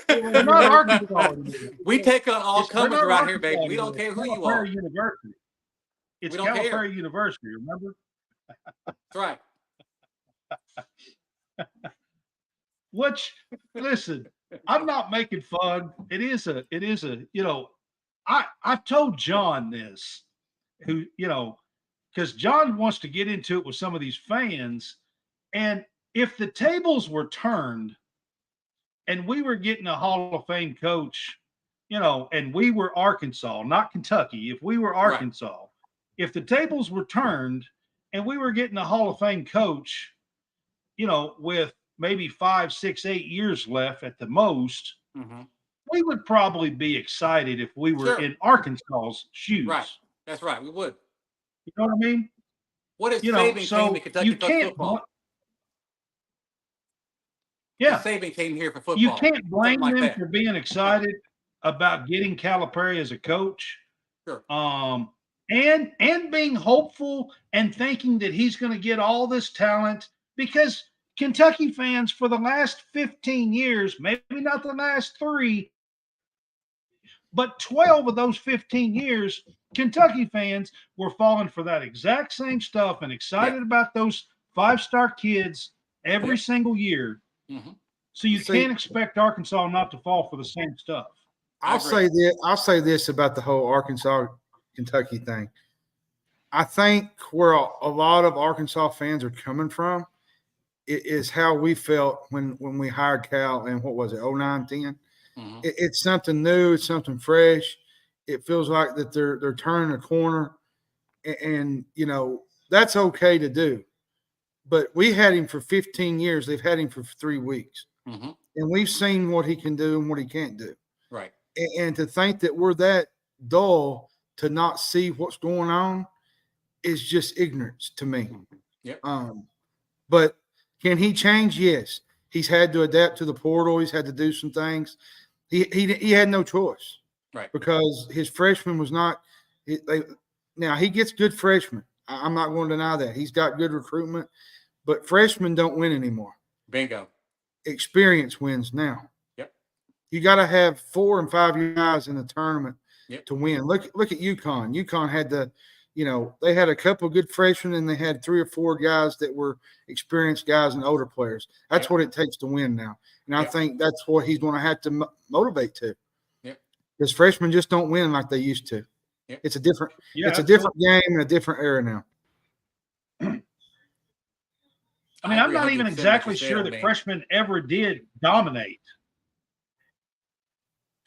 they're not Arkansas anymore. We take on all comers They're not around here, Arkansas baby. We don't anymore. care who you Calipari are. University. It's We don't care. Calipari University. Remember? That's right. Which, listen, I'm not making fun. It is a, I've told John this, who, because John wants to get into it with some of these fans. And if the tables were turned and we were getting a Hall of Fame coach, and we were Arkansas, not Kentucky, if we were Arkansas, if the tables were turned and we were getting a Hall of Fame coach, with maybe 5, 6, 8 years left at the most, we would probably be excited if we were in Arkansas's shoes. Right. That's right. We would. You know what I mean? What is saving came to Kentucky for football? Yeah. Saban came here for football. You can't blame like them that. for being excited about getting Calipari as a coach. Sure. And being hopeful and thinking that he's going to get all this talent, because Kentucky fans for the last 15 years, maybe not the last 3, but 12 of those 15 years, Kentucky fans were falling for that exact same stuff and excited about those 5-star kids every single year. So you can't expect Arkansas not to fall for the same stuff. I'll say this about the whole Arkansas Kentucky thing. I think where a lot of Arkansas fans are coming from is how we felt when we hired Cal in, what was it, 09, 10? It's something new. It's something fresh. It feels like that they're turning a corner, and that's okay to do. But we had him for 15 years. They've had him for 3 weeks, and we've seen what he can do and what he can't do. Right. And to think that we're that dull to not see what's going on is just ignorance to me. Yep. But can he change? Yes. He's had to adapt to the portal. He's had to do some things. He had no choice. Right. Because his freshman was not now he gets good freshmen. I'm not going to deny that. He's got good recruitment, but freshmen don't win anymore. Bingo. Experience wins now. Yep. You got to have 4 and 5 year guys in the tournament Yep. to win. Look at UConn. UConn had they had a couple good freshmen and they had 3 or 4 guys that were experienced guys and older players. That's what it takes to win now. And I think that's what he's going to have to motivate to. Yep. Because freshmen just don't win like they used to. Yep. It's a different Yeah, a different game and a different era now. I mean, I'm not even exactly sure that freshmen ever did dominate.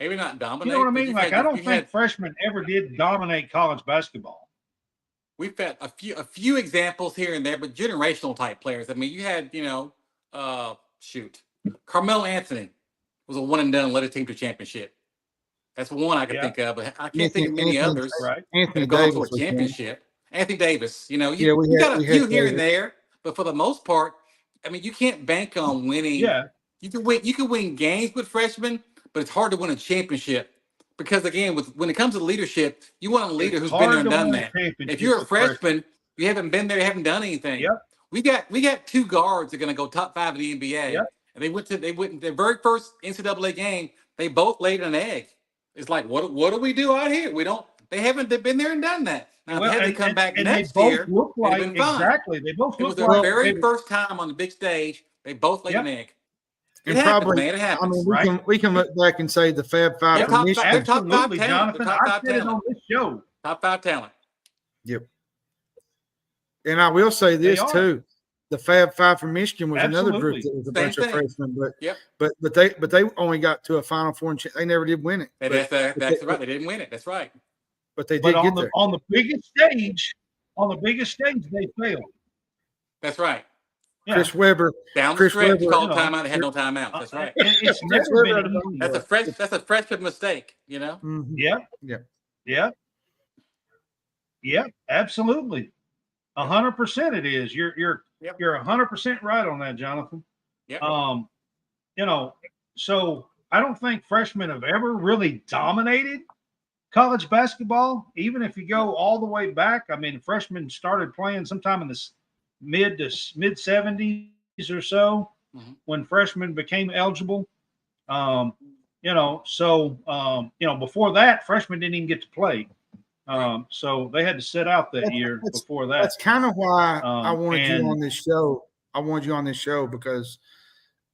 Maybe not dominate. You know what I mean? Like, I don't think freshmen ever did dominate college basketball. we've got a few examples here and there, but generational type players. I mean, you had, Carmelo Anthony was a one and done, led a team to championship. That's one I can think of, but I can't think of many others Right. that have gone to a championship. Anthony Davis, you got a few here and there, but for the most part, I mean, you can't bank on winning. Yeah. You can win games with freshmen, but it's hard to win a championship because again, when it comes to leadership, you want a leader who's been there and done that. If you're a freshman, you haven't been there, you haven't done anything. Yep. We got two guards that are going to go top 5 in the NBA, Yep. and they went in their very first NCAA game. They both laid an egg. It's like, what do we do out here? They haven't been there and done that. Now, Well, had they come back next they both year, look like, it'd been fine. exactly. They both It was look their like very first time on the big stage. They both laid an egg. It happens, man. It happens. I mean, we can look back and say the Fab Five from Michigan. They're top 5 Absolutely, talent. Jonathan. They're top I 5 said it talent. on this show. Top 5 talent. Yep. And I will say this too: the Fab Five from Michigan was another group that was a bunch of freshmen, but they only got to a Final Four and they never did win it. That's right. They didn't win it. That's right. But they did get there on the biggest stage. On the biggest stage, they failed. That's right. Yeah. Chris Webber down the stretch called timeout. They had no timeout. That's right. It's never been easy. That's a freshman mistake. Mm-hmm. Yeah. Absolutely. 100% it is. You're 100% right on that, Jonathan. Yep. So I don't think freshmen have ever really dominated college basketball. Even if you go all the way back, I mean, freshmen started playing sometime in the mid 70s or so, when freshmen became eligible. Before that, freshmen didn't even get to play. So they had to sit out that year before that. That's kind of why I wanted you on this show. I wanted you on this show because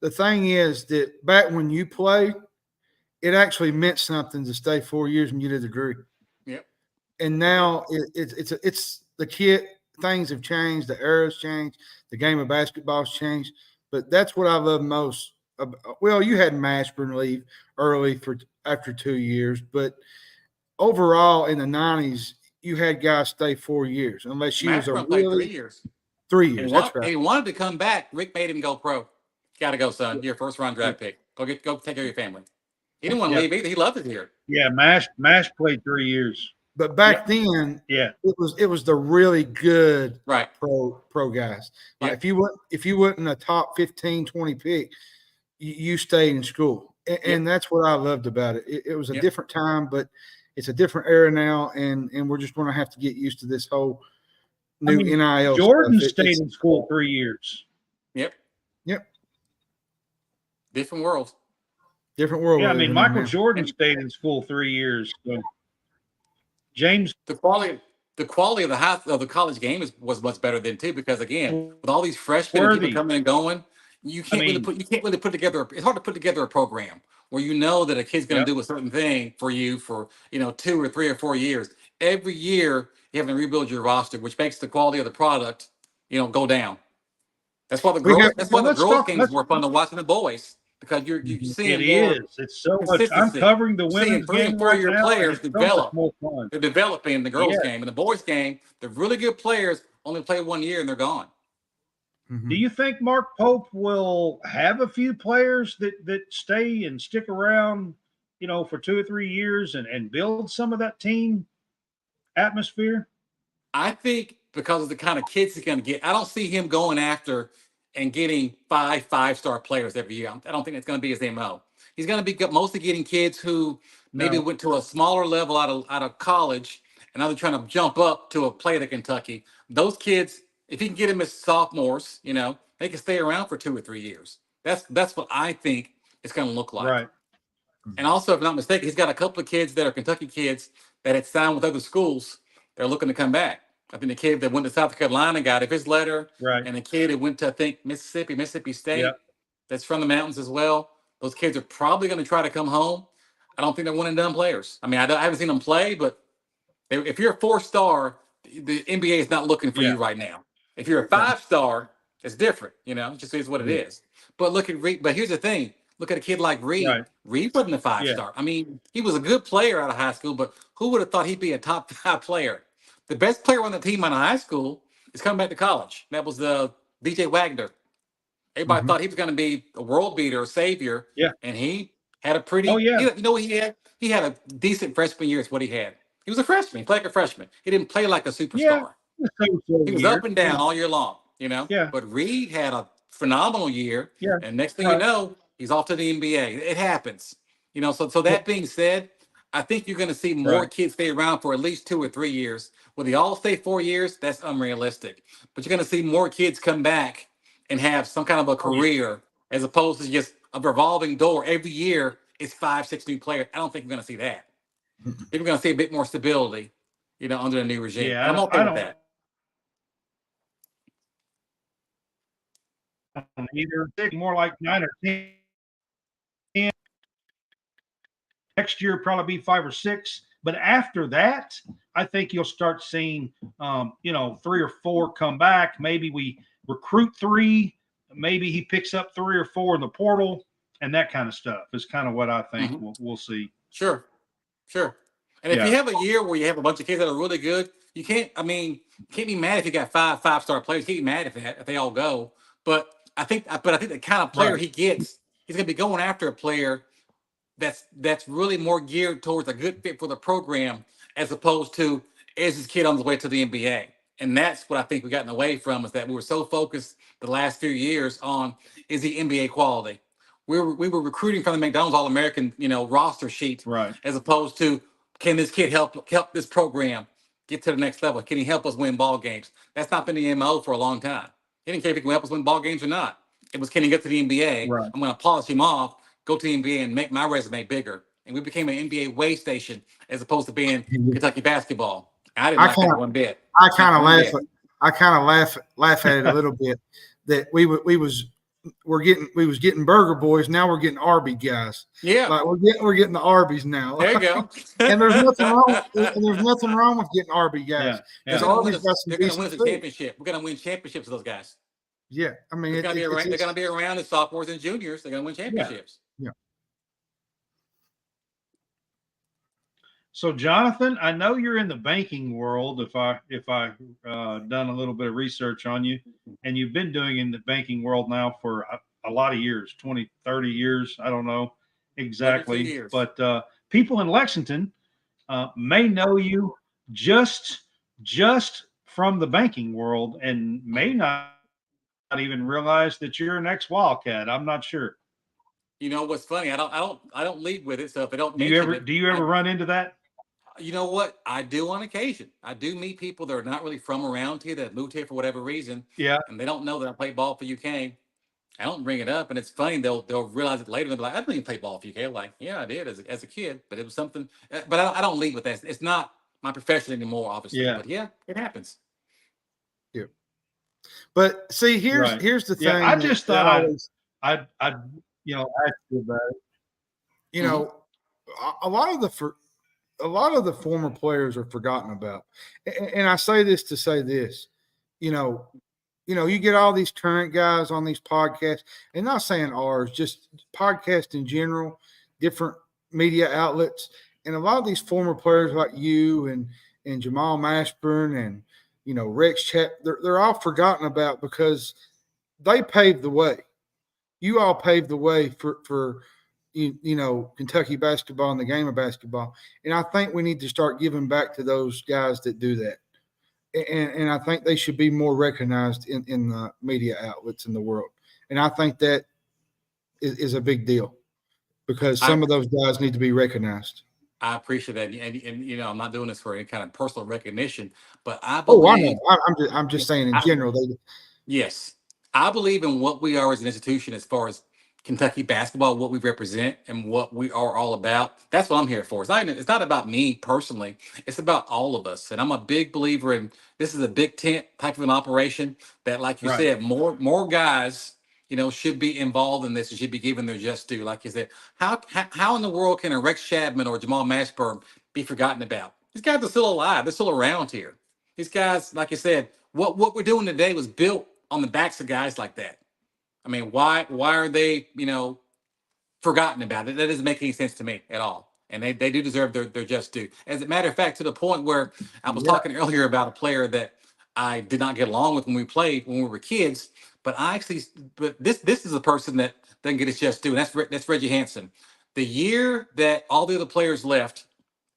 the thing is that back when you played, it actually meant something to stay 4 years and get a degree. Yep. And now it's the kid. Things have changed. The era's changed. The game of basketball's changed. But that's what I love most. Well, you had Mashburn leave early after 2 years, but overall in the 90s, you had guys stay 4 years unless you was a really 3 years. 3 years. That's right. He wanted to come back. Rick made him go pro. You got to go, son. You're a first-round draft pick. Go take care of your family. He didn't want to leave either. He loved it here. Yeah, Mash played 3 years. But back then, it was the really good pro guys. Like if you wasn't a top 15, 20 pick, you stayed in school. And that's what I loved about it. It was a different time, but it's a different era now, and we're just going to have to get used to this whole new NIL. Jordan stayed in school 3 years. Yep. Different world. Different world. Yeah, I mean, Michael Jordan stayed in school 3 years. So. James, the quality of the college game was much better then too, because again, with all these freshmen and people coming and going, you can't really put together. It's hard to put together a program where you know that a kid's going to do a certain thing for you for 2 or 3 or 4 years. Every year you have to rebuild your roster, which makes the quality of the product go down. That's why the girls games were fun to watch than the boys. Because you're seeing it's so much. I'm covering the women's game. 3 and 4 year players develop. More fun. They're developing the girls' game and the boys' game. They're really good players. Only play 1 year and they're gone. Mm-hmm. Do you think Mark Pope will have a few players that stay and stick around, for 2 or 3 years and build some of that team atmosphere? I think because of the kind of kids he's going to get, I don't see him going after and getting 5-star players every year. I don't think that's going to be his MO. He's going to be mostly getting kids who maybe went to a smaller level out of college, and now they're trying to jump up to a play at Kentucky. Those kids, if he can get them as sophomores, they can stay around for 2 or 3 years. That's what I think it's going to look like. Right. And also, if I'm not mistaken, he's got a couple of kids that are Kentucky kids that had signed with other schools. They're looking to come back. I think the kid that went to South Carolina got his letter, and the kid that went to, I think, Mississippi State, that's from the mountains as well. Those kids are probably going to try to come home. I don't think they're one and done players. I mean, I haven't seen them play, but if you're a 4-star, the NBA is not looking for you right now. If you're a 5-star, it's different. It just is what it is. But look at Reed. But here's the thing: look at a kid like Reed. Right. Reed wasn't a 5-star. I mean, he was a good player out of high school, but who would have thought he'd be a top 5 player? the best player on the team out of high school is coming back to college. That was DJ Wagner. Everybody thought he was going to be a world beater, a savior. Yeah. And he had a pretty, Oh, yeah. you know what he had? He had a decent freshman year is what he had. He was a freshman. He played like a freshman. He didn't play like a superstar. He was up and down all year long, you know? Yeah. But Reed had a phenomenal year. Yeah. And next thing you know, he's off to the NBA. It happens. You know, so that being said, I think you're going to see more kids stay around for at least 2 or 3 years. Will they all stay 4 years? That's unrealistic. But you're going to see more kids come back and have some kind of a career as opposed to just a revolving door. Every year, it's 5, 6 new players. I don't think we're going to see that. We're going to see a bit more stability, you know, under the new regime. Yeah, I'm okay with that. Either more like 9 or 10. Next year, probably be 5 or 6. But after that, I think you'll start seeing, 3 or 4 come back. Maybe we recruit 3. Maybe he picks up 3 or 4 in the portal, and that kind of stuff is kind of what I think we'll see. Sure. And if you have a year where you have a bunch of kids that are really good, you can't be mad if you got 5 5-star players. You can't be mad if they all go. But I think the kind of player he gets, he's going to be going after a player that's really more geared towards a good fit for the program as opposed to is this kid on his way to the NBA. And that's what I think we've gotten away from, is that we were so focused the last few years on is he NBA quality. We were recruiting from the McDonald's All-American, roster sheet, as opposed to can this kid help this program get to the next level? Can he help us win ball games? That's not been the MO for a long time. He didn't care if he can help us win ball games or not. It was, can he get to the NBA? Right. I'm going to polish him off, go to the NBA and make my resume bigger. And we became an NBA way station as opposed to being Kentucky basketball. I didn't like that one bit. I kind of laugh at it a little bit that we was getting Burger Boys. Now we're getting Arby guys. Yeah, like we're getting the Arby's now. There you go. And there's nothing wrong with getting Arby guys. Because Arby's got some. They're going to win the championship. We're going to win championships with those guys. Yeah, I mean, they're going to be around as sophomores and juniors. They're going to win championships. Yeah. So, Jonathan, I know you're in the banking world. If I done a little bit of research on you, and you've been doing in the banking world now for a lot of years, 20, 30 years. I don't know exactly, but people in Lexington may know you just from the banking world and may not even realize that you're an ex-Wildcat. I'm not sure. You know what's funny? I don't lead with it. So if I don't, do you ever run into that? You know what? I do on occasion. I do meet people that are not really from around here that moved here for whatever reason. Yeah. And they don't know that I played ball for UK. I don't bring it up, and it's funny. They'll realize it later. They'll be like, "I didn't even play ball for UK." I'm like, yeah, I did as a kid, but it was something. But I don't lead with that. It's not my profession anymore, obviously. Yeah. But yeah, it happens. Yeah. But see, here's the thing. Yeah, I just thought I'd ask you about it. You know, a lot of the former players are forgotten about. And I say this to say this, you get all these current guys on these podcasts, and not saying ours, just podcasts in general, different media outlets. And a lot of these former players like you and Jamal Mashburn and, Rex Chat, they're all forgotten about because they paved the way. You all paved the way for Kentucky basketball and the game of basketball. And I think we need to start giving back to those guys that do that. And I think they should be more recognized in the media outlets in the world. And I think that is a big deal because some of those guys need to be recognized. I appreciate that. And I'm not doing this for any kind of personal recognition, but I believe. I know. I'm just saying in general. Yes. I believe in what we are as an institution as far as Kentucky basketball, what we represent and what we are all about. That's what I'm here for. It's not about me personally. It's about all of us. And I'm a big believer in this is a big tent type of an operation that, like you said, more guys, should be involved in this and should be given their just due. Like you said, how in the world can a Rex Chapman or Jamal Mashburn be forgotten about? These guys are still alive. They're still around here. These guys, like you said, what we're doing today was built on the backs of guys like that. I mean, why are they, forgotten about it? That doesn't make any sense to me at all. And they do deserve their just due. As a matter of fact, to the point where I was talking earlier about a player that I did not get along with when we played when we were kids, but this is a person that doesn't get his just due, and that's Reggie Hansen. The year that all the other players left,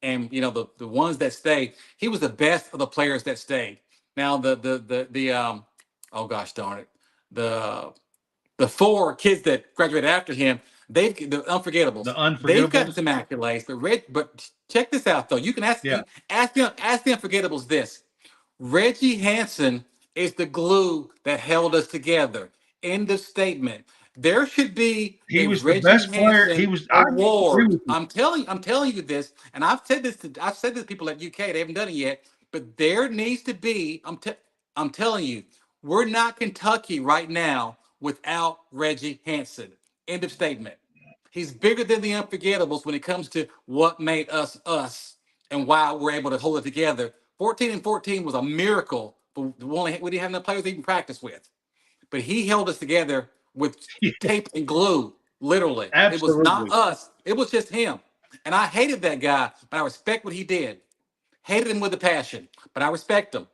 and the ones that stayed, he was the best of the players that stayed. Now oh gosh darn it, the four kids that graduated after him, the unforgettables. They've gotten some accolades, but check this out though. You can ask the unforgettables this. Reggie Hansen is the glue that held us together. End of statement. There should be he was the best player. He was award. I'm telling you this, and I've said this to people at UK. They haven't done it yet, but there needs to be. I'm telling you, we're not Kentucky right now without Reggie Hansen. End of statement. He's bigger than the unforgettables when it comes to what made us us and why we're able to hold it together. 14-14 was a miracle, but we didn't have enough players to even practice with. But he held us together with tape and glue, literally. Absolutely. It was not us. It was just him. And I hated that guy, but I respect what he did. Hated him with a passion, but I respect him.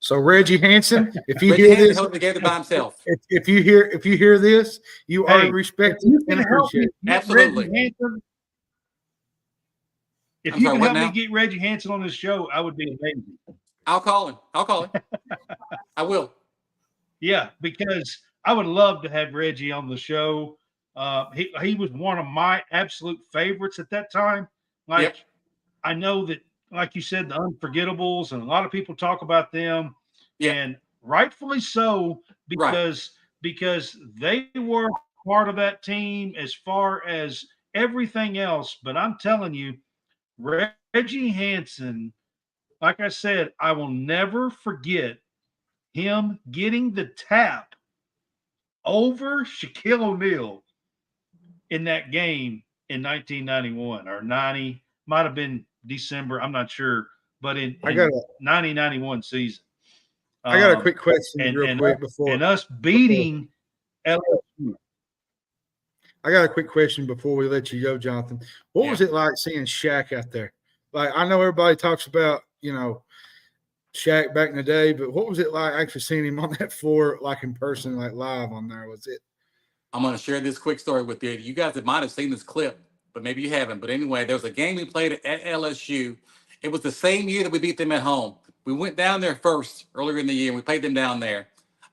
So Reggie Hansen, if you hear this, held together by himself. If you hear this, you are respected and appreciated. Absolutely. If you can help me get Reggie Hansen on this show, I would be amazing. I'll call him. I will. Yeah, because I would love to have Reggie on the show. He was one of my absolute favorites at that time. I know that, like you said, the unforgettables, and a lot of people talk about them, and rightfully so, because they were part of that team as far as everything else. But I'm telling you, Reggie Hansen, like I said, I will never forget him getting the tap over Shaquille O'Neal in that game in 1991 or 90, might have been December, I'm not sure, but in 90-91 season. I got a quick question real quick before us beating LSU. I got a quick question before we let you go, Jonathan. What was it like seeing Shaq out there? Like, I know everybody talks about, Shaq back in the day, but what was it like actually seeing him on that floor, like in person, like live on there? Was it? I'm going to share this quick story with you. You guys might have seen this clip, but maybe you haven't. But anyway, there was a game we played at LSU. It was the same year that we beat them at home. We went down there first earlier in the year, and we played them down there.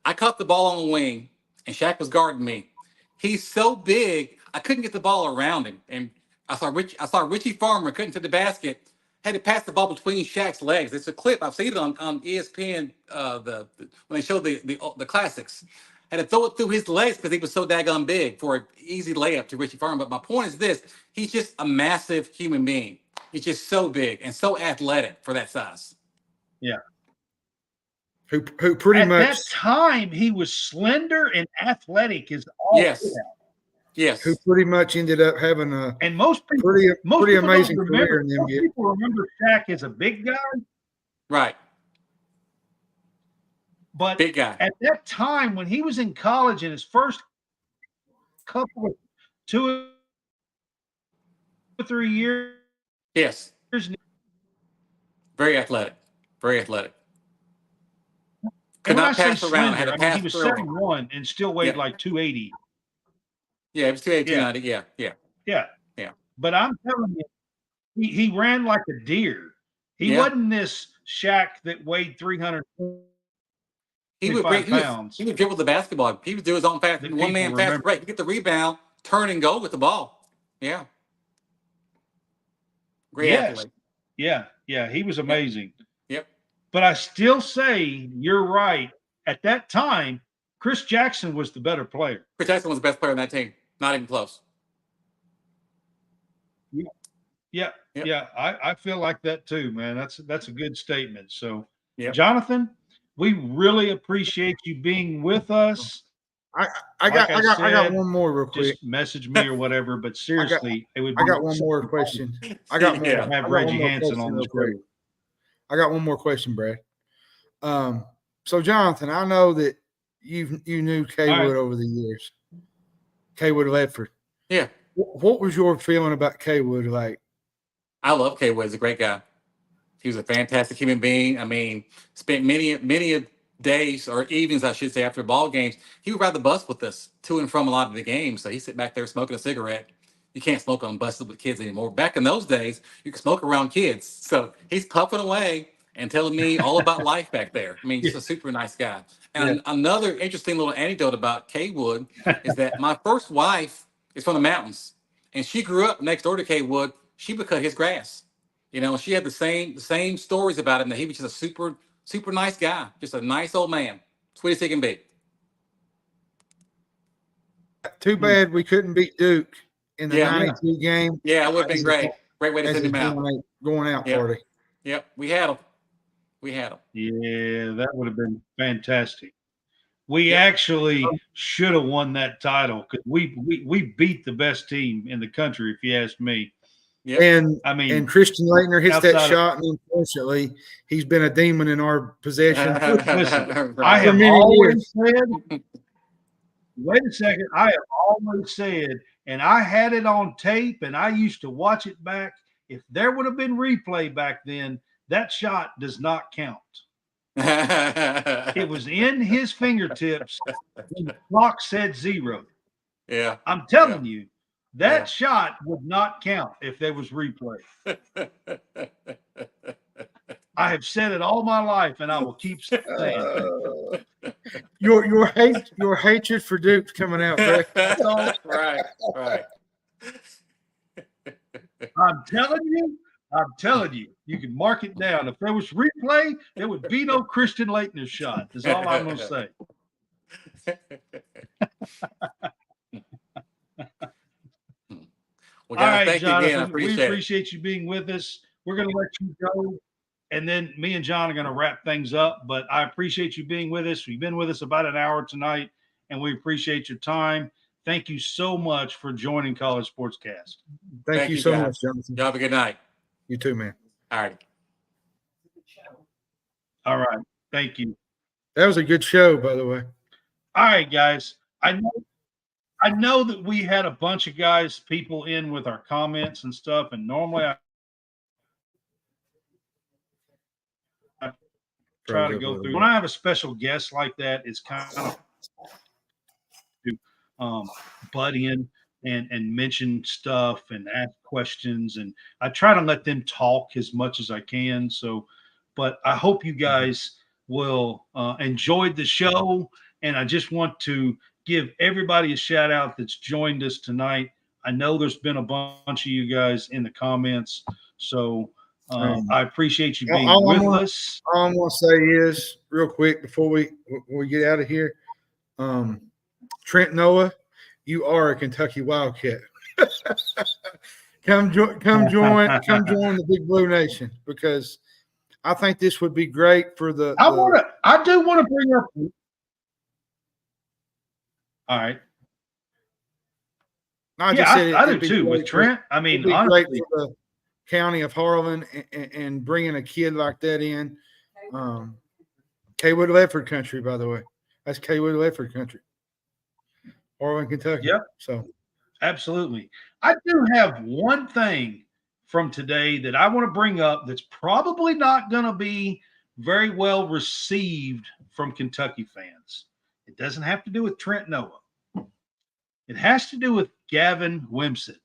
I caught the ball on the wing, and Shaq was guarding me. He's so big, I couldn't get the ball around him. And I saw Richie Farmer couldn't hit the basket. Had to pass the ball between Shaq's legs. It's a clip. I've seen it on ESPN when they show the classics. Had to throw it through his legs because he was so daggone big for an easy layup to Richie Farmer. But my point is this: he's just a massive human being. He's just so big and so athletic for that size. Yeah. Who pretty much at that time he was slender and athletic as all. Yes. Who pretty much ended up having most people pretty amazing career in the NBA. People remember Shaq as a big guy. Right. But big guy. At that time, when he was in college in his first couple of 2 or 3 years. Yes. Very athletic. Very athletic. Could not pass around. Had a pass. He was 7'1" and still weighed like 280. Yeah, it was 280, 290. Yeah. But I'm telling you, he ran like a deer. He wasn't this Shaq that weighed 300 pounds. He would dribble the basketball. He would do his own fast, one-man fast break. You get the rebound, turn and go with the ball. Yeah. Great athlete. Yeah. He was amazing. Yep. But I still say you're right. At that time, Chris Jackson was the better player. Chris Jackson was the best player on that team. Not even close. Yeah. I feel like that too, man. That's a good statement. So, Jonathan, we really appreciate you being with us. I got one more real quick. Just message me or whatever. But seriously, I got one more question. I got more. Have Reggie Hansen on the show. I got one more question, Brad. So Jonathan, I know that you knew Kaywood over the years. Kaywood Ledford. Yeah. What was your feeling about Kaywood? Like, I love K Wood. He's a great guy. He was a fantastic human being. I mean, spent many days or evenings, I should say, after ball games. He would ride the bus with us to and from a lot of the games. So he'd sit back there smoking a cigarette. You can't smoke on buses with kids anymore. Back in those days, you could smoke around kids. So he's puffing away and telling me all about life back there. I mean, Yeah. just a super nice guy. Yeah. And another interesting little anecdote about K Wood is that my first wife is from the mountains, and she grew up next door to K Wood. She would cut his grass. You know, she had the same stories about him, that he was just a super nice guy, just a nice old man, sweet as he can be. Too bad we couldn't beat Duke in the Yeah. 92 game. Yeah, it would have been great. Great way to As send a him out. going out Yep. party. Yep, we had him. Yeah, that would have been fantastic. We Yep. actually should have won that title because we beat the best team in the country, if you ask me. Yep. And I mean, and Christian Leitner hits that outside of- shot, and unfortunately, he's been a demon in our possession. Listen, I Right. have many always said, wait a second, I have always said, and I had it on tape and I used to watch it back. If there would have been replay back then, that shot does not count. It was in his fingertips when the clock said 0. Yeah. I'm telling you, that Yeah. shot would not count if there was replay. I have said it all my life, and I will keep saying it. Your hatred for Duke's coming out, Greg. Right. I'm telling you, you can mark it down. If there was replay, there would be no Christian Leitner shot. That's all I'm going to say. Well, All guys, right, thank you again. I Jonathan, we appreciate it. appreciate you being with us. We're going to let you go, and then me and John are going to wrap things up. But I appreciate you being with us. You've been with us about an hour tonight, and we appreciate your time. Thank you so much for joining College Sportscast. Thank you so guys. much, Jonathan. Y'all have a good night. You too, man. All right. All right. Thank you. That was a good show, by the way. All right, guys. I know that we had a bunch of people in with our comments and stuff, and normally I try to go through. When I have a special guest like that, it's kind of to butt in and mention stuff and ask questions, and I try to let them talk as much as I can. So, but I hope you guys will enjoy the show, and I just want to give everybody a shout out that's joined us tonight. I know there's been a bunch of you guys in the comments, so I appreciate you being with us. All I'm going to say is, real quick, before we get out of here, Trent Noah, you are a Kentucky Wildcat. Come join the Big Blue Nation, because I think this would be great for the. I do want to bring up. All right. I do too with Trent. I mean, honestly, great for the county of Harlan and bringing a kid like that in. Kaywood Ledford country, by the way. That's Kaywood Ledford country. Harlan, Kentucky. Yep. So, absolutely. I do have one thing from today that I want to bring up that's probably not going to be very well received from Kentucky fans. It doesn't have to do with Trent Noah. It has to do with Gavin Wimsatt.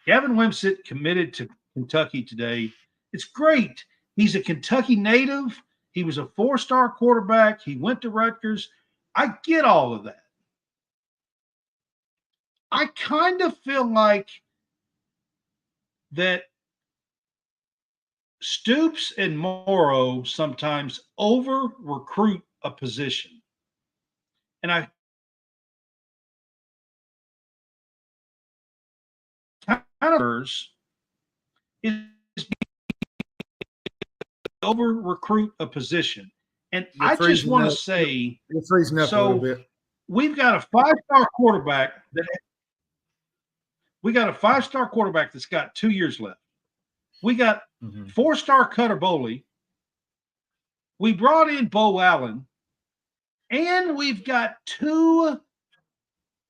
Gavin Wimsatt committed to Kentucky today. It's great. He's a Kentucky native. He was a 4-star quarterback. He went to Rutgers. I get all of that. I kind of feel like that Stoops and Morrow sometimes over-recruit a position. And I kind of is over-recruit a position. And I just want to say, you're freezing up a little bit. We've got a 5-star quarterback that's got 2 years left. We got 4-star Cutter Boley. We brought in Bo Allen, and we've got 2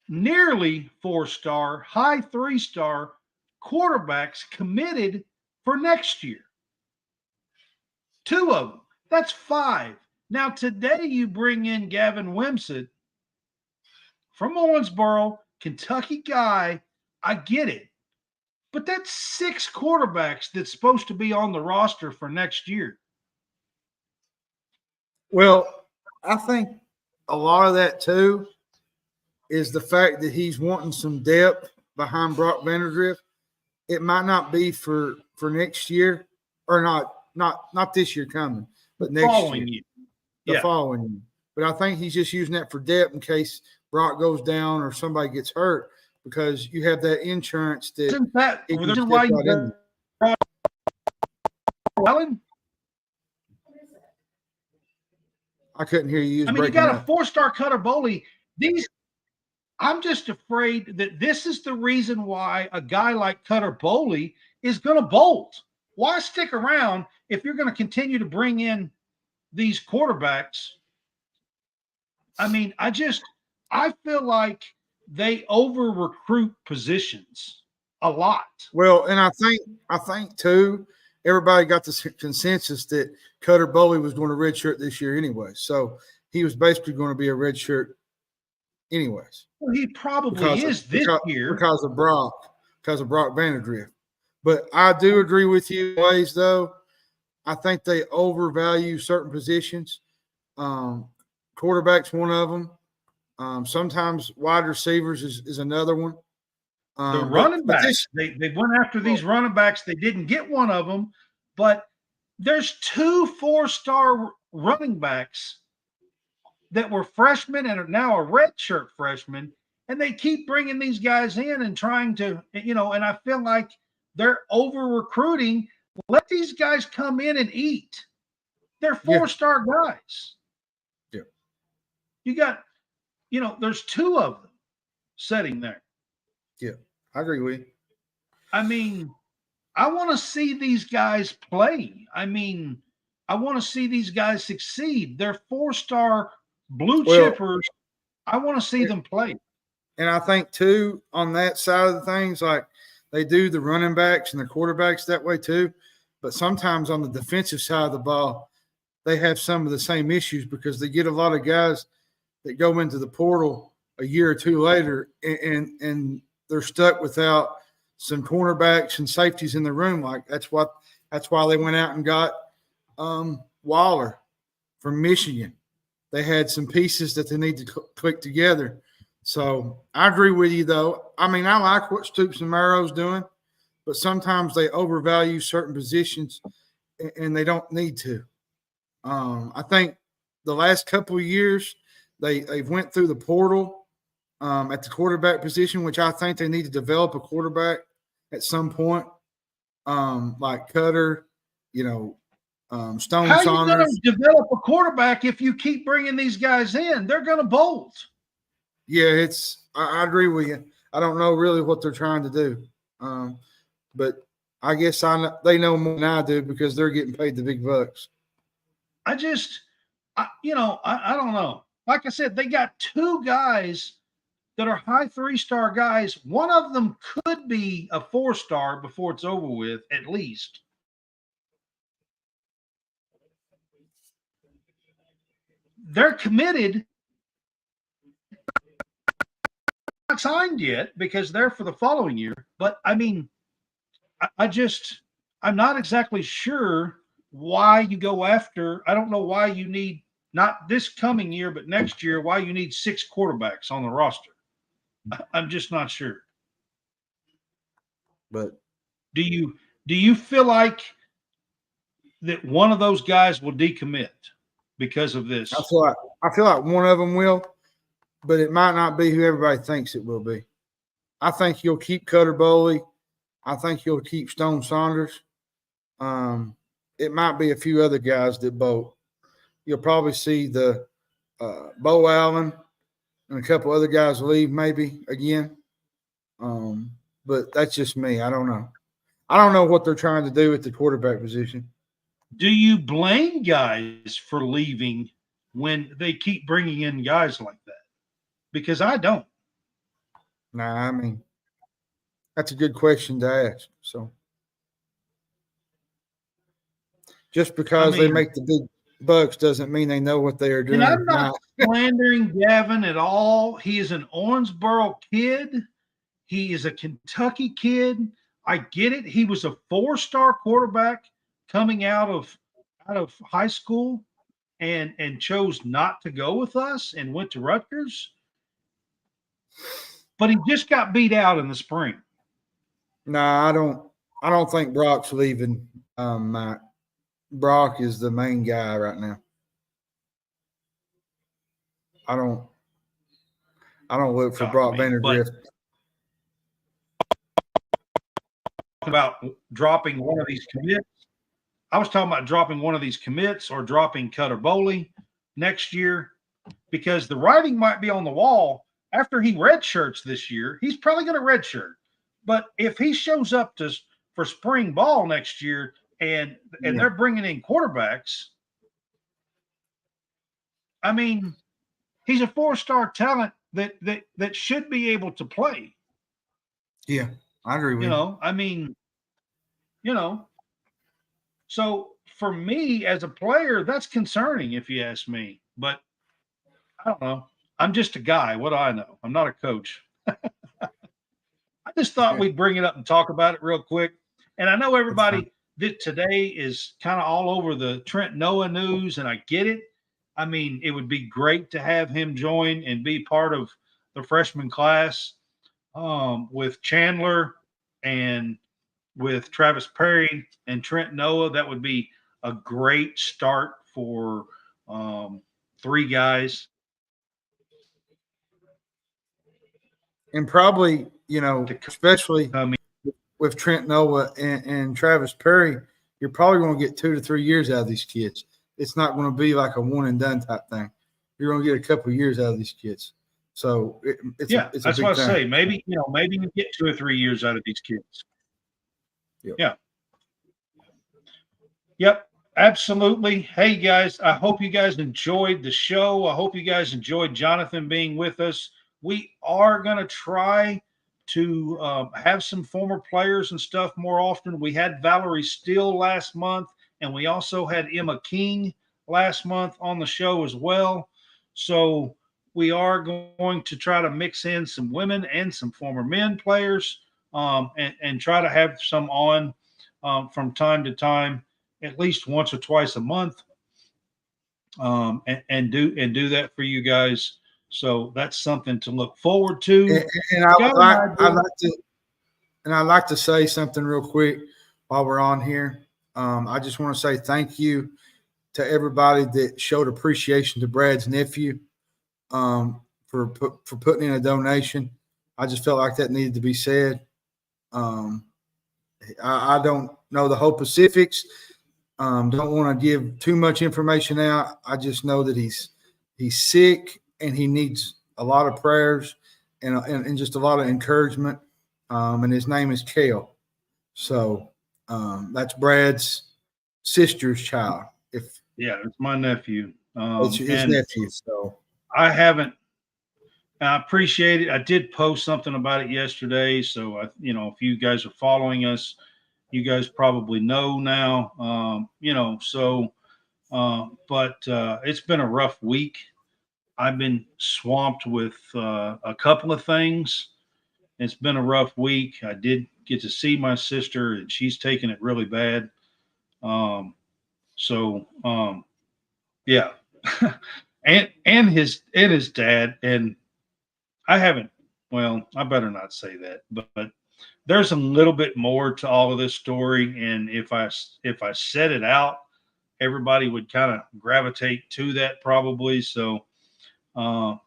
nearly 4-star, high 3-star quarterbacks committed for next year. 2 of them. That's 5. Now, today you bring in Gavin Wimsatt from Owensboro, Kentucky guy. I get it. But that's 6 quarterbacks that's supposed to be on the roster for next year. Well, I think a lot of that too is the fact that he's wanting some depth behind Brock Vanderdrift. It might not be for next year, or not this year coming, but next Following year. you. The following year. But I think he's just using that for depth in case Brock goes down or somebody gets hurt, because you have that insurance that Isn't that it the can reason step why you right in. brought Wellen? I couldn't hear you. I mean, you got a 4-star Cutter Boley. I'm just afraid that this is the reason why a guy like Cutter Boley is going to bolt. Why stick around if you're going to continue to bring in these quarterbacks? I mean, I feel like they over recruit positions a lot. Well, and I think too, everybody got the consensus that Cutter Boley was going to redshirt this year anyway. So he was basically going to be a redshirt anyways. Well, he probably is this year because of Brock Vanderdrift. But I do agree with you ways though. I think they overvalue certain positions. Quarterback's one of them. Sometimes wide receivers is another one. The running backs, they went after these running backs. They didn't get one of them, but there's 2 4-star running backs that were freshmen and are now a redshirt freshman, and they keep bringing these guys in and trying to, and I feel like they're over recruiting. Let these guys come in and eat. They're 4-star guys. Yeah. You got, there's 2 of them sitting there. Yeah, I agree with you. I mean, I want to see these guys play. I mean, I want to see these guys succeed. They're 4-star blue chippers. I want to see them play. And I think too, on that side of the things, like they do the running backs and the quarterbacks that way too. But sometimes on the defensive side of the ball, they have some of the same issues because they get a lot of guys that go into the portal a year or 2 later and they're stuck without some cornerbacks and safeties in the room. Like that's why they went out and got Waller from Michigan. They had some pieces that they need to click together. So I agree with you, though. I mean, I like what Stoops and Marrow's doing, but sometimes they overvalue certain positions and they don't need to. I think the last couple of years they've went through the portal at the quarterback position, which I think they need to develop a quarterback at some point, like Cutter, Stone How Saunders. are you going to develop a quarterback if you keep bringing these guys in? They're going to bolt. Yeah, I agree with you. I don't know really what they're trying to do, but I guess they know more than I do because they're getting paid the big bucks. I don't know. Like I said, they got 2 guys that are high 3-star guys. One of them could be a 4-star before it's over with, at least. They're committed. Not signed yet because they're for the following year. But I mean, I'm not exactly sure why you go after. I don't know why you need, not this coming year, but next year, why you need 6 quarterbacks on the roster. I'm just not sure. But do you feel like that one of those guys will decommit because of this? I feel like one of them will, but it might not be who everybody thinks it will be. I think he'll keep Cutter Boley. I think he'll keep Stone Saunders. It might be a few other guys that bolt. You'll probably see the Bo Allen and a couple other guys leave maybe again. But that's just me. I don't know. I don't know what they're trying to do at the quarterback position. Do you blame guys for leaving when they keep bringing in guys like that? Because I don't. Nah, I mean, That's a good question to ask. So just because they make the big bucks doesn't mean they know what they are doing. And I'm not slandering Gavin at all. He is an Owensboro kid. He is a Kentucky kid. I get it. He was a 4-star quarterback coming out of high school and chose not to go with us and went to Rutgers. But he just got beat out in the spring. No, I don't think Brock's leaving, Mike. Brock is the main guy right now. I don't look for Brock Vanderdrift. About dropping one of these commits. I was talking about dropping one of these commits or dropping Cutter Boley next year, because the writing might be on the wall. After he redshirts this year, he's probably going to redshirt. But if he shows up for spring ball next year and they're bringing in quarterbacks, I mean, he's a 4-star talent that should be able to play. Yeah, I agree with you. I mean, so for me as a player, that's concerning if you ask me. But I don't know. I'm just a guy. What do I know? I'm not a coach. I just thought we'd bring it up and talk about it real quick. And I know everybody that today is kind of all over the Trent Noah news, and I get it. I mean, it would be great to have him join and be part of the freshman class with Chandler and with Travis Perry and Trent Noah. That would be a great start for 3 guys. And probably, especially with Trent Noah and Travis Perry, you're probably going to get 2 to 3 years out of these kids. It's not going to be like a one and done type thing. You're going to get a couple of years out of these kids. So it's that's what I say. Maybe you get 2 or 3 years out of these kids. Yep. Yep, absolutely. Hey guys, I hope you guys enjoyed the show. I hope you guys enjoyed Johnathon being with us. We are going to try to have some former players and stuff more often. We had Valerie Steele last month, and we also had Emma King last month on the show as well. So we are going to try to mix in some women and some former men players and try to have some on from time to time, at least once or twice a month, and do that for you guys. So that's something to look forward to. And I'd like to say something real quick while we're on here. I just want to say thank you to everybody that showed appreciation to Brad's nephew for putting in a donation. I just felt like that needed to be said. I don't know the whole specifics. Don't want to give too much information out. I just know that he's sick and he needs a lot of prayers and just a lot of encouragement. And his name is Kale. So that's Brad's sister's child. It's my nephew. It's his nephew. So I appreciate it. I did post something about it yesterday. So if you guys are following us, you guys probably know now. But it's been a rough week. I've been swamped with a couple of things. It's been a rough week. I did get to see my sister, and she's taking it really bad. and his dad, and I haven't. Well, I better not say that, but there's a little bit more to all of this story, and if I said it out, everybody would kind of gravitate to that probably. So, there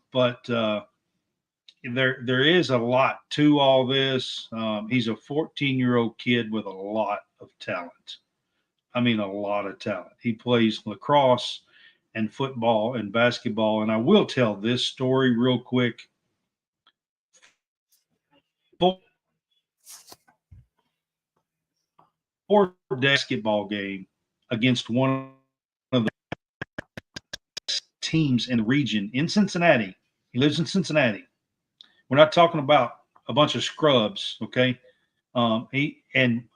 is a lot to all this. He's a 14-year-old kid with a lot of talent. I mean, a lot of talent. He plays lacrosse and football and basketball. And I will tell this story real quick. For basketball game against one of the teams in the region in Cincinnati. He lives in Cincinnati. We're not talking about a bunch of scrubs, okay? He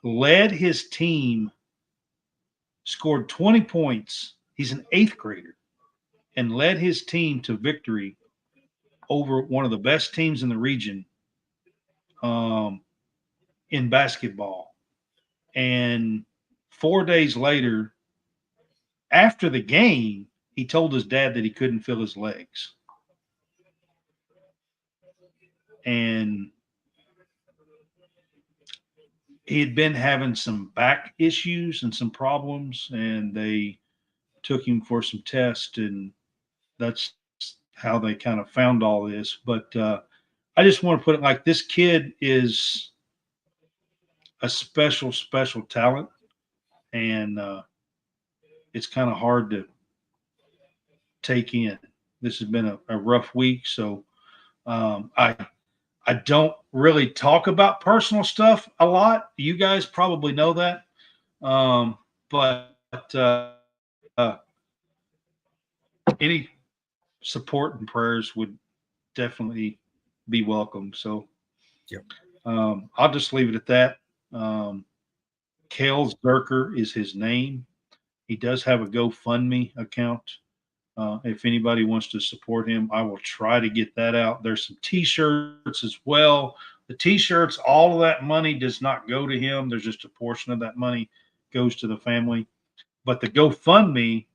led his team, scored 20 points. He's an 8th grader, and led his team to victory over one of the best teams in the region in basketball. And 4 days later, after the game, he told his dad that he couldn't feel his legs. And he had been having some back issues and some problems, and they took him for some tests, and that's how they kind of found all this. But I just want to put it like this: kid is a special, special talent, and it's kind of hard to take in. This has been a rough week, so I don't really talk about personal stuff a lot. You guys probably know that, but any support and prayers would definitely be welcome. So, Yep. I'll just leave it at that. Kale Zerker is his name. He does have a GoFundMe account. If anybody wants to support him, I will try to get that out. There's some T-shirts as well. The T-shirts, all of that money does not go to him. There's just a portion of that money goes to the family. But the GoFundMe,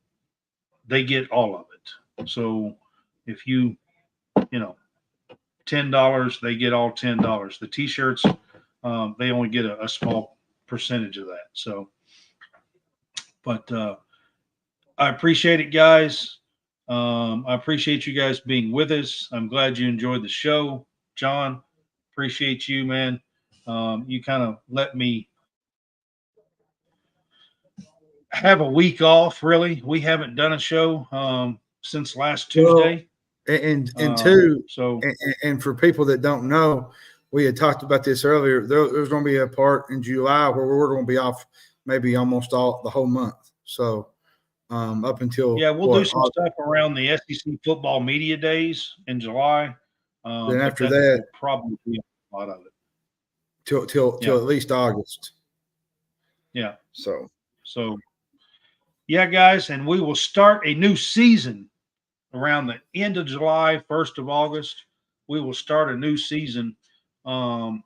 they get all of it. So if you $10, they get all $10. The T-shirts, they only get a small percentage of that. So, but I appreciate it, guys. I appreciate you guys being with us. I'm glad you enjoyed the show. John, appreciate you, man. You kind of let me have a week off, really. We haven't done a show since last Tuesday. And two, so and for people that don't know, we had talked about this earlier. There's going to be a part in July where we're going to be off maybe almost the whole month. So up until we'll do some stuff around the SEC football media days in July. Then after that, will probably be a lot of it till at least August. Yeah. So yeah, guys, and we will start a new season around the end of July, 1st of August. We will start a new season and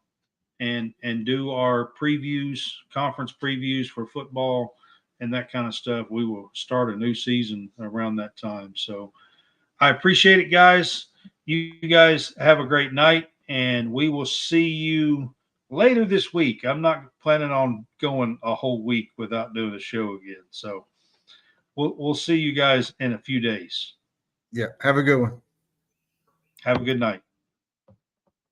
do our previews, conference previews for football and that kind of stuff. We will start a new season around that time. So I appreciate it, guys. You guys have a great night, and we will see you later this week. I'm not planning on going a whole week without doing a show again. So we'll see you guys in a few days. Yeah. Have a good one. Have a good night.